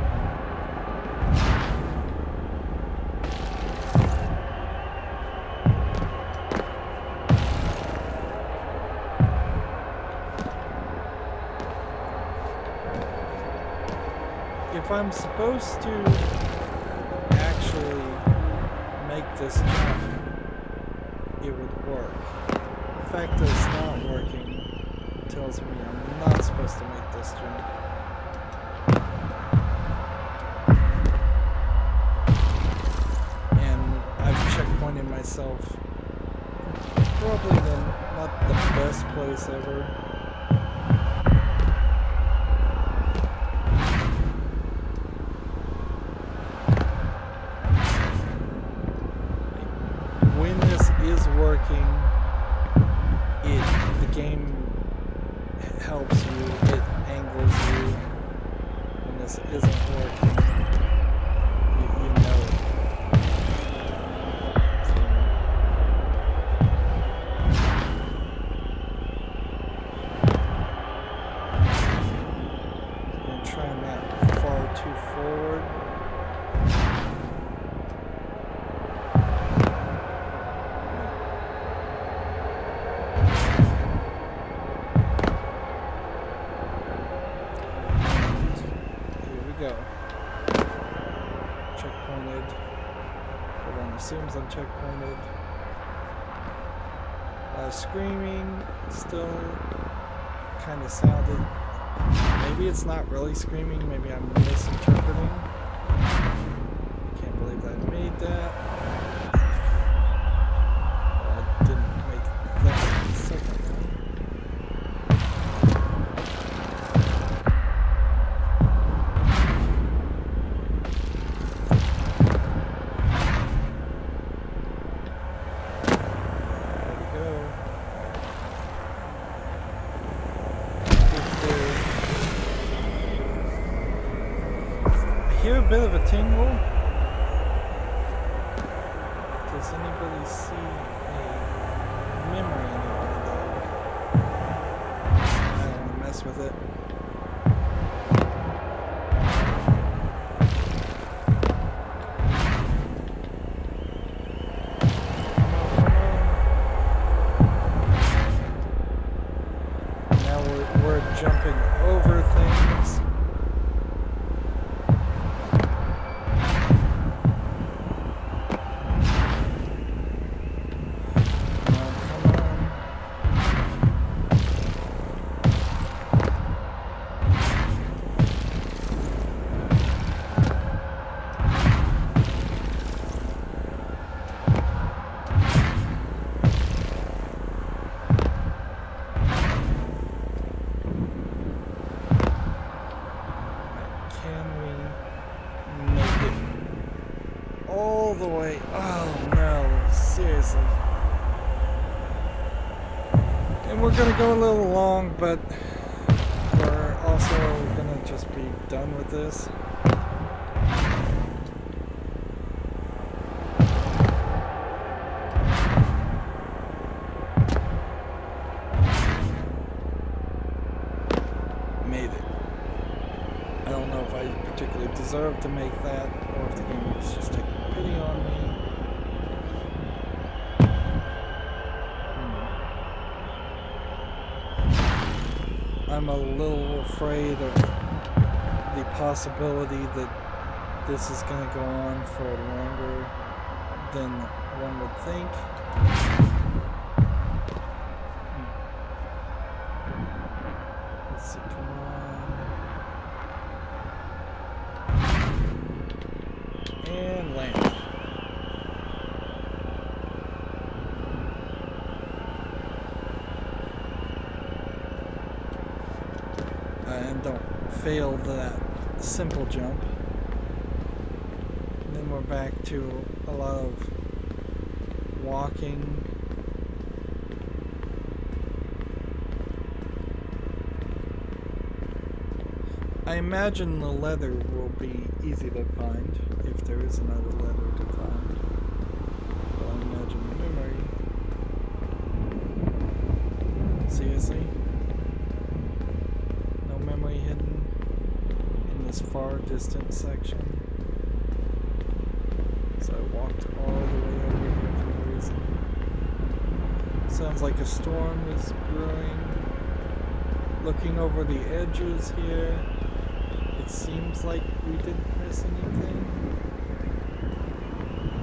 If I'm supposed to actually make this jump, it would work. The fact that it's not working tells me I'm not supposed to make this jump. And I've checkpointed myself probably not the best place ever. Working, the game helps you, it angles you. When this isn't working, you know it. I'm gonna try not far too forward. Go. Checkpointed. Everyone assumes I'm checkpointed. Screaming still kind of sounded. Maybe it's not really screaming. Maybe I'm misinterpreting. Can't believe I made that. I didn't make that second one. Hear a bit of a tingle. Does anybody see a memory anywhere though? I don't want to mess with it. Now we're jumping over things. All the way. Oh no, seriously. And we're gonna go a little long, but we're also gonna just be done with this. Made it. I don't know if I particularly deserve to make that, or if the game was just taking pity on me. I'm a little afraid of the possibility that this is going to go on for longer than one would think. Let's see, come on. And land. And don't fail that simple jump. And then we're back to a lot of walking. I imagine the leather will be easy to find, if there is another leather to find. But I imagine memory. Seriously? No memory hidden in this far distant section. So I walked all the way over here for no reason. Sounds like a storm is brewing. Looking over the edges here, it seems like we didn't miss anything.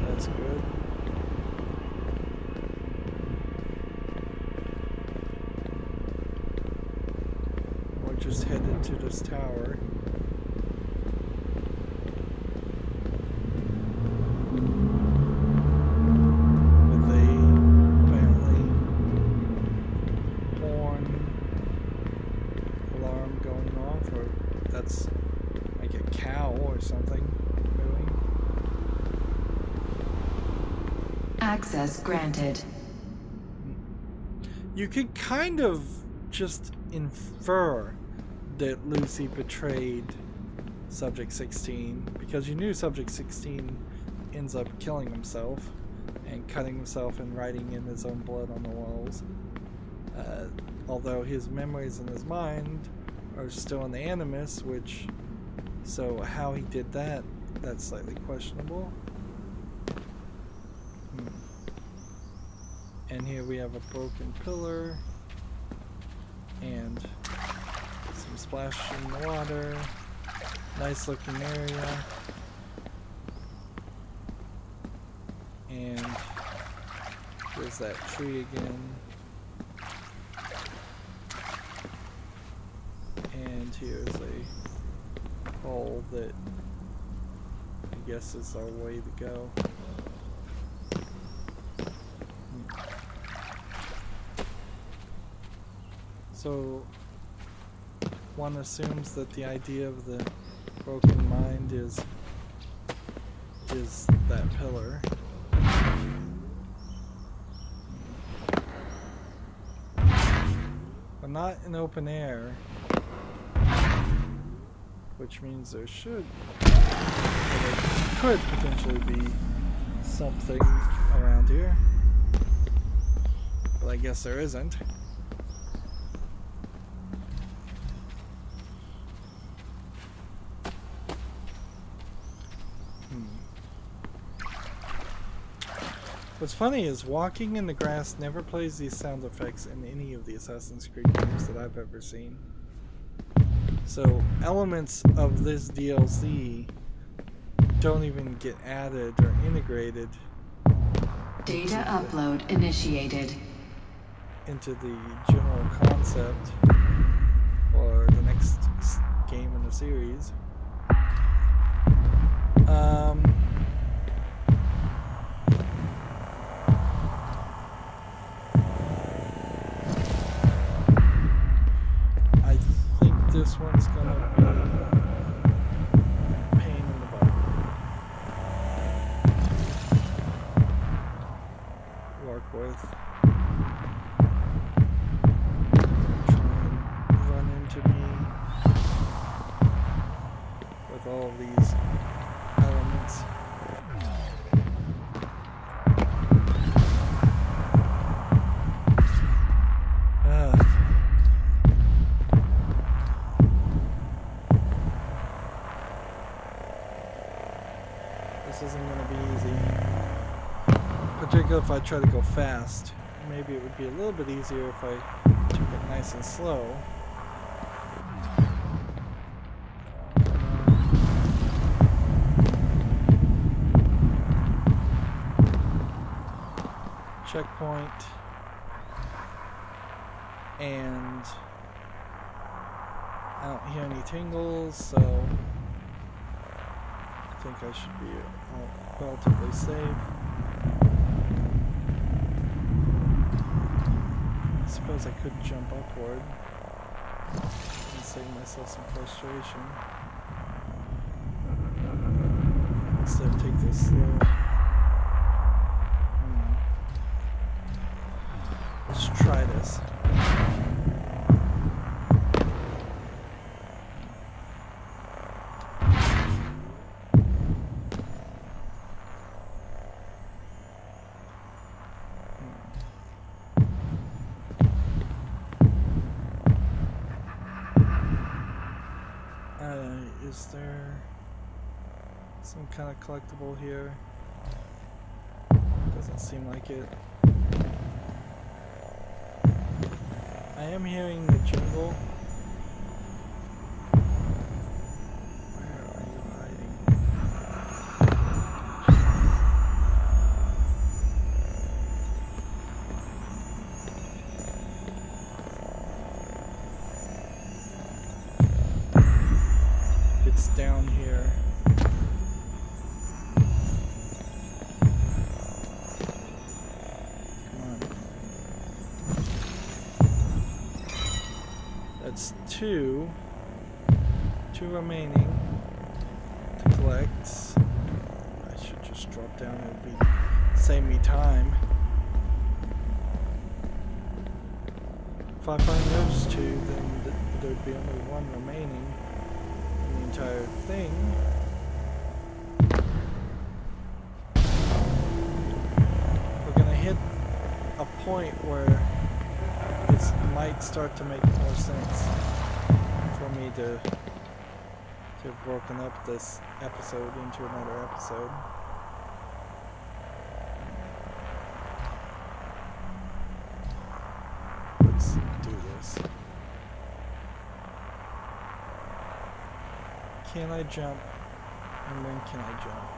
That's good. We're just headed to this tower. Access granted. You could kind of just infer that Lucy betrayed Subject 16 because you knew Subject 16 ends up killing himself and cutting himself and writing in his own blood on the walls. Although his memories in his mind are still in the Animus, so how he did that, that's slightly questionable. And here we have a broken pillar and some splash in the water. Nice looking area. And there's that tree again. And here's a hole that I guess is our way to go. So one assumes that the idea of the broken mind is that pillar. But not in open air, which means there could potentially be something around here. But I guess there isn't. What's funny is walking in the grass never plays these sound effects in any of the Assassin's Creed games that I've ever seen. So elements of this DLC don't even get added or integrated. Data upload initiated. Into the general concept or the next game in the series. This one's gonna be a pain in the butt. Work with. Try and run into me with all of these elements. This isn't going to be easy, particularly if I try to go fast. Maybe it would be a little bit easier if I took it nice and slow. checkpoint, and I don't hear any tingles, so I think I should be relatively safe. I suppose I could jump upward and save myself some frustration. Instead, take this slow. Let's try this. Is there some kind of collectible here? Doesn't seem like it. I am hearing the jingle. Where are you hiding? It's down here. Come on. That's two remaining to collect. I should just drop down, it would be save me time. If I find those two, then there'd be only one remaining. Entire thing. We're gonna hit a point where this might start to make more sense for me to have broken up this episode into another episode. Let's do this. Can I jump? And when can I jump?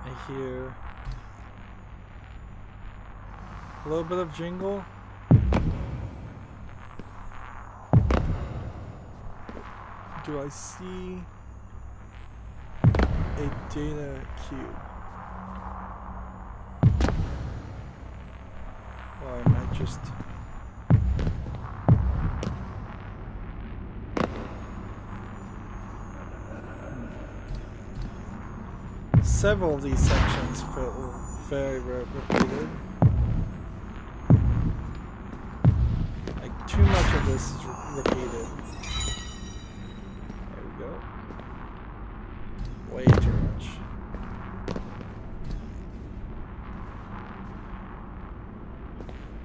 I hear a little bit of jingle. Do I see a data cube? Or am I just... Several of these sections feel very repeated. Like, too much of this is repeated. There we go. Way too much.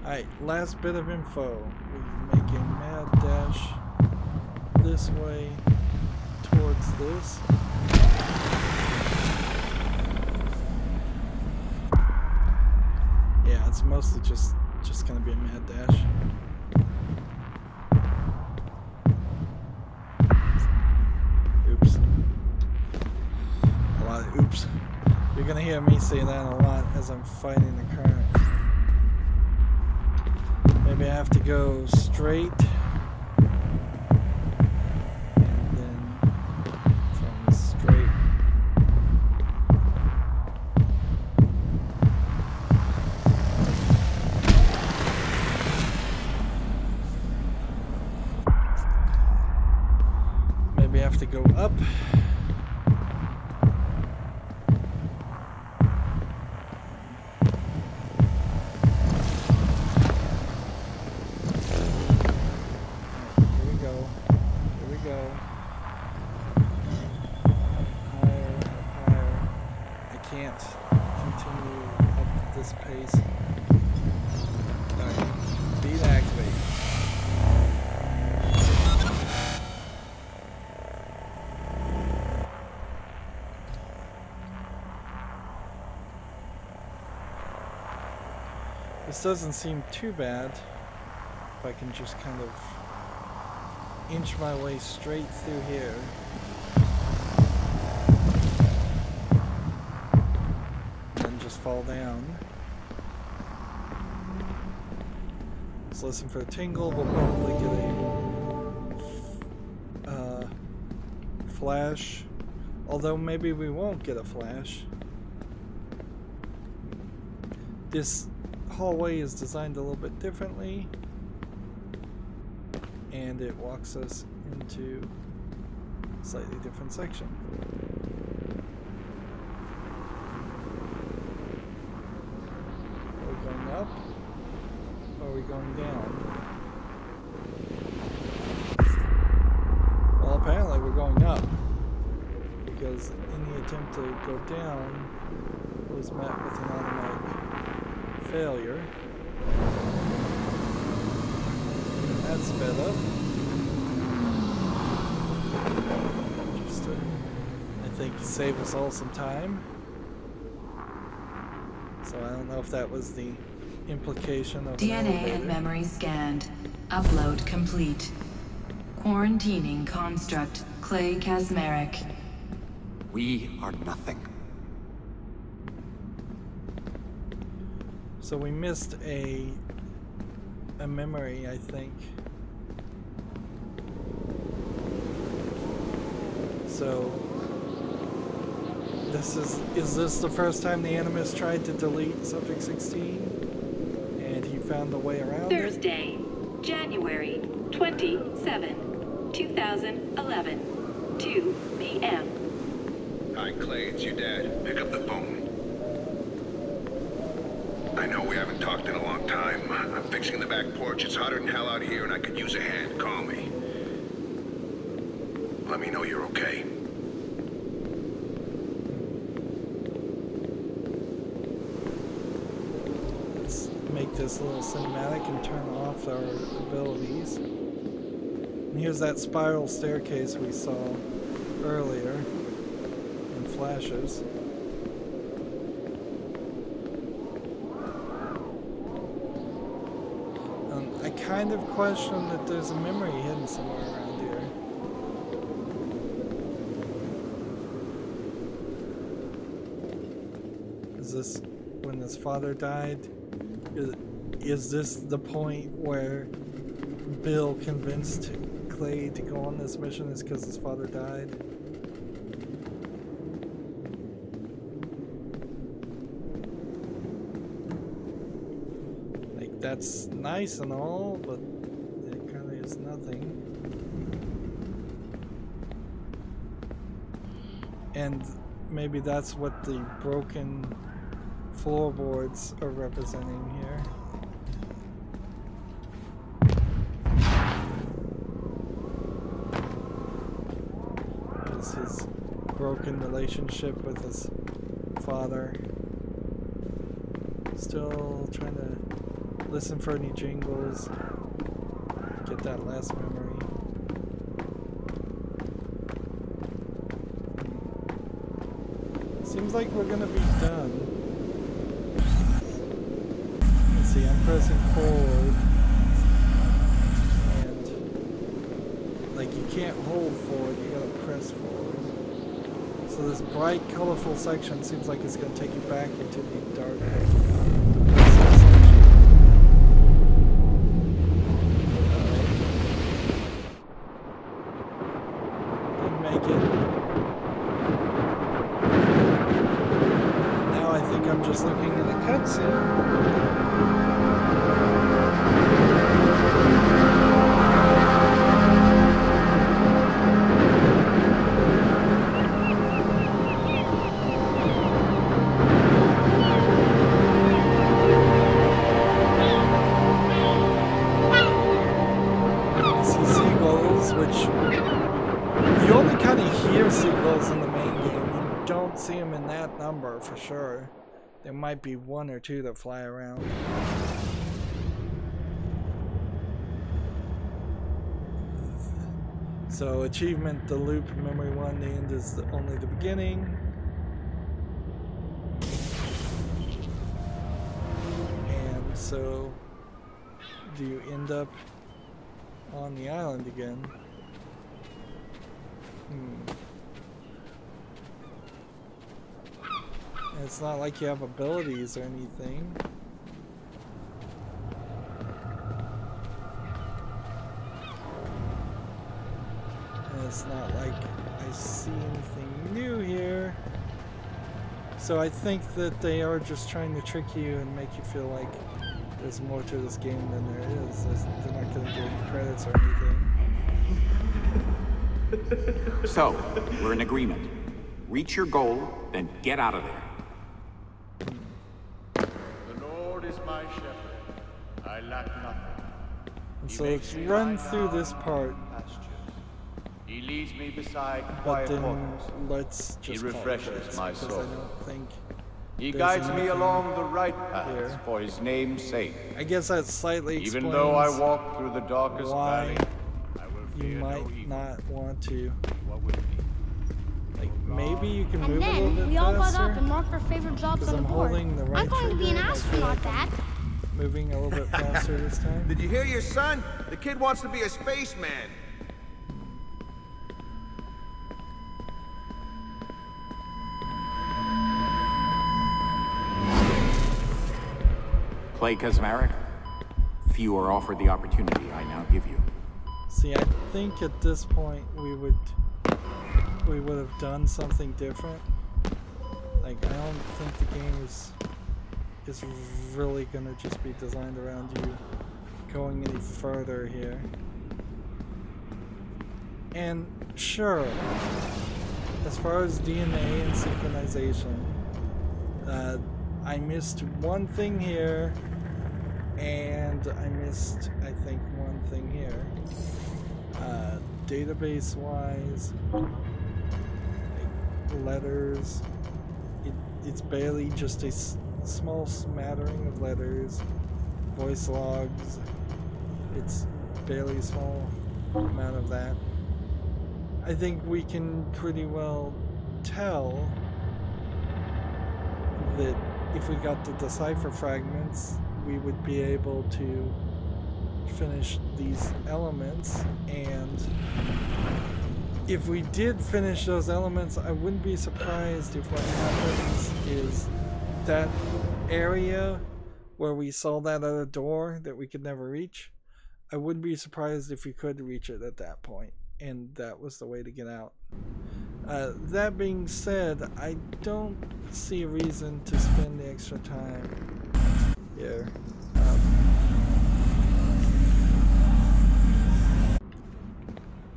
Alright, last bit of info. We make a mad dash this way towards this. Yeah, it's mostly just gonna be a mad dash. Oops. A lot of oops. You're gonna hear me say that a lot as I'm fighting the current. Maybe I have to go straight. And then from straight. Maybe I have to go up. This doesn't seem too bad. if I can just kind of inch my way straight through here. And then just fall down. Let's listen for a tingle. We'll probably get a flash. Although maybe we won't get a flash. This hallway is designed a little bit differently. And it walks us into a slightly different section. Are we going up? Or are we going down? Well, apparently we're going up. Because in the attempt to go down, it was met with an automatic failure. That's sped up. Just to, I think, save us all some time. So I don't know if that was the implication of DNA and memory scanned. Upload complete. Quarantining construct Clay Casmeric. We are nothing. So we missed a memory, I think. So is this the first time the Animus tried to delete Subject 16? And he found a way around Thursday, January 27, 2011, 2 p.m. Hi, Clay, it's your dad. Pick up the phone. I know we haven't talked in a long time. I'm fixing the back porch. It's hotter than hell out here and I could use a hand. Call me. Let me know you're okay. Let's make this a little cinematic and turn off our abilities. And here's that spiral staircase we saw earlier in flashes. I kind of question that there's a memory hidden somewhere around here. Is this when his father died? Is this the point where Bill convinced Clay to go on this mission is because his father died? That's nice and all, but it kind of is nothing. And maybe that's what the broken floorboards are representing here. Is his broken relationship with his father. Still trying to listen for any jingles. Get that last memory. Seems like we're gonna be done. Let's see, I'm pressing forward. And like you can't hold forward, you gotta press forward. So this bright, colorful section seems like it's gonna take you back into the dark. For sure. There might be one or two that fly around. So achievement, the loop, memory 1, the end is only the beginning. And so do you end up on the island again. And it's not like you have abilities or anything. And it's not like I see anything new here. So I think that they are just trying to trick you and make you feel like there's more to this game than there is. They're not going to give you credits or anything. So, we're in agreement. Reach your goal, then get out of there. The Lord is my shepherd. I lack nothing. And so let's run through this part. He leads me beside But quiet then waters. let's just He refreshes my soul. I don't think He there's guides me anything along the right path here. for his name's sake. I guess that slightly Even explains though I walk through the darkest why valley, I will you fear no might evil. not want to. You are with me. Like, maybe you can And move a little then bit we all got faster. up and marked our favorite jobs Because on the I'm board. holding the right I'm going to be an trigger, and I feel astronaut, like I'm Dad. moving a little bit faster this time. Did you hear your son? The kid wants to be a spaceman. Play Kazmarek? Few are offered the opportunity I now give you. See, I think at this point we would have done something different. Like, I don't think the game is really gonna just be designed around you going any further here. And sure, as far as DNA and synchronization, I missed one thing here, and I missed, I think, one thing here. Database-wise, like letters, it's barely just a small smattering of letters. Voice logs, it's barely a small amount of that. I think we can pretty well tell that if we got the decipher fragments, we would be able to finish these elements, and if we did finish those elements, I wouldn't be surprised if what happens is that area where we saw that other door that we could never reach, I wouldn't be surprised if we could reach it at that point, and that was the way to get out. That being said, I don't see a reason to spend the extra time here.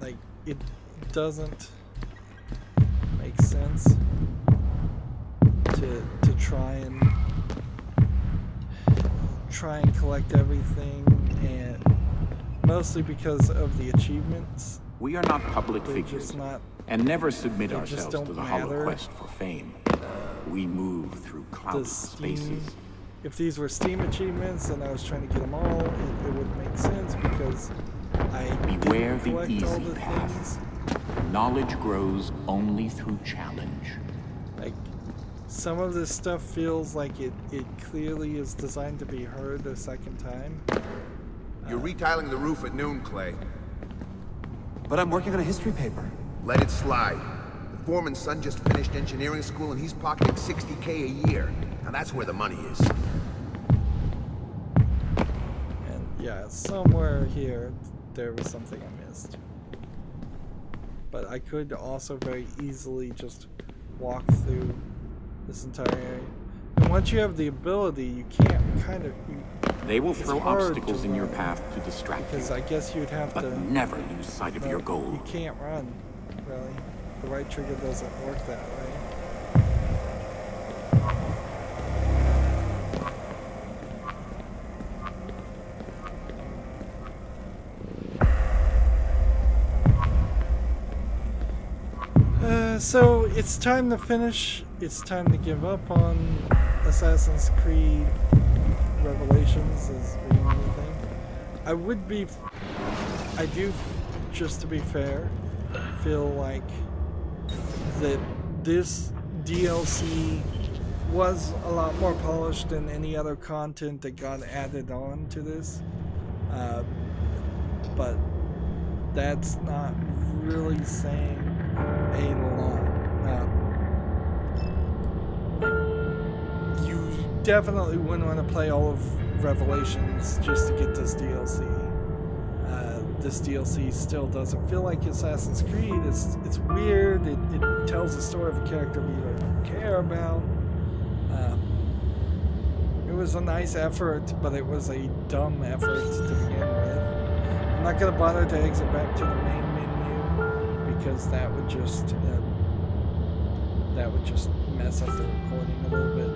Like, it doesn't make sense to try and collect everything, and mostly because of the achievements. We are not public figures, and never submit ourselves to the hollow quest for fame. We move through cloudless spaces. If these were Steam achievements and I was trying to get them all, it would make sense because I Beware didn't collect the easy all the path. things. Knowledge grows only through challenge. Like, some of this stuff feels like it clearly is designed to be heard a second time. You're retiling the roof at noon, Clay. But I'm working on a history paper. Let it slide. The foreman's son just finished engineering school and he's pocketing $60K a year. Now that's where the money is. And yeah, somewhere here there was something I missed. But I could also very easily just walk through this entire area. And once you have the ability, you can't kind of... They will throw obstacles in your path to distract you. Because I guess you'd have but to... never lose sight of your goal. You can't run, really. The right trigger doesn't work that way. So it's time to finish. It's time to give up on Assassin's Creed Revelations as being anything. I do, just to be fair, feel like that this DLC was a lot more polished than any other content that got added on to this. But that's not really saying a lot. You definitely wouldn't want to play all of Revelations just to get this DLC. This DLC still doesn't feel like Assassin's Creed. It's weird. It tells the story of a character we don't care about. It was a nice effort, but it was a dumb effort to begin with. I'm not going to bother to exit back to the main menu because that would just mess up the recording a little bit,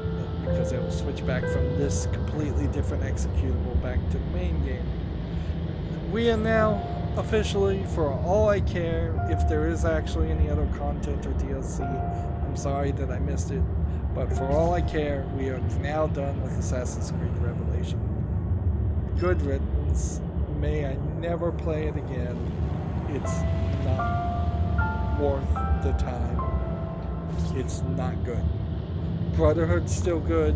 because it will switch back from this completely different executable back to the main game. We are now officially, for all I care, if there is actually any other content or DLC, I'm sorry that I missed it, but for all I care, we are now done with Assassin's Creed Revelation. Good riddance. May I never play it again. It's not worth the time. It's not good. Brotherhood's still good.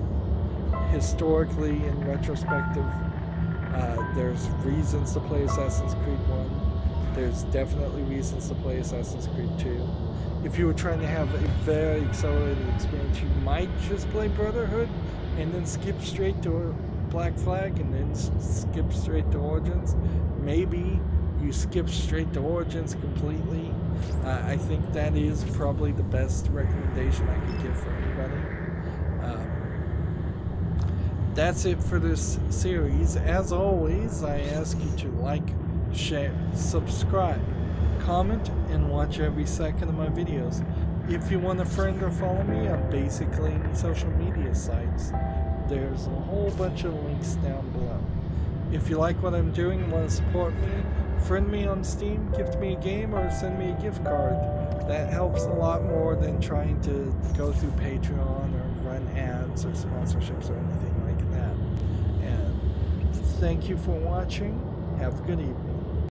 Historically, in retrospective, there's reasons to play Assassin's Creed 1. There's definitely reasons to play Assassin's Creed 2. If you were trying to have a very accelerated experience, you might just play Brotherhood and then skip straight to Black Flag and then skip straight to Origins. Maybe you skip straight to Origins completely. I think that is probably the best recommendation I could give for anybody. That's it for this series. As always, I ask you to like, share, subscribe, comment, and watch every second of my videos. If you want a friend or follow me on basically any social media sites, there's a whole bunch of links down below. If you like what I'm doing and want to support me, friend me on Steam, gift me a game, or send me a gift card. That helps a lot more than trying to go through Patreon or run ads or sponsorships or anything like that. And thank you for watching. Have a good evening.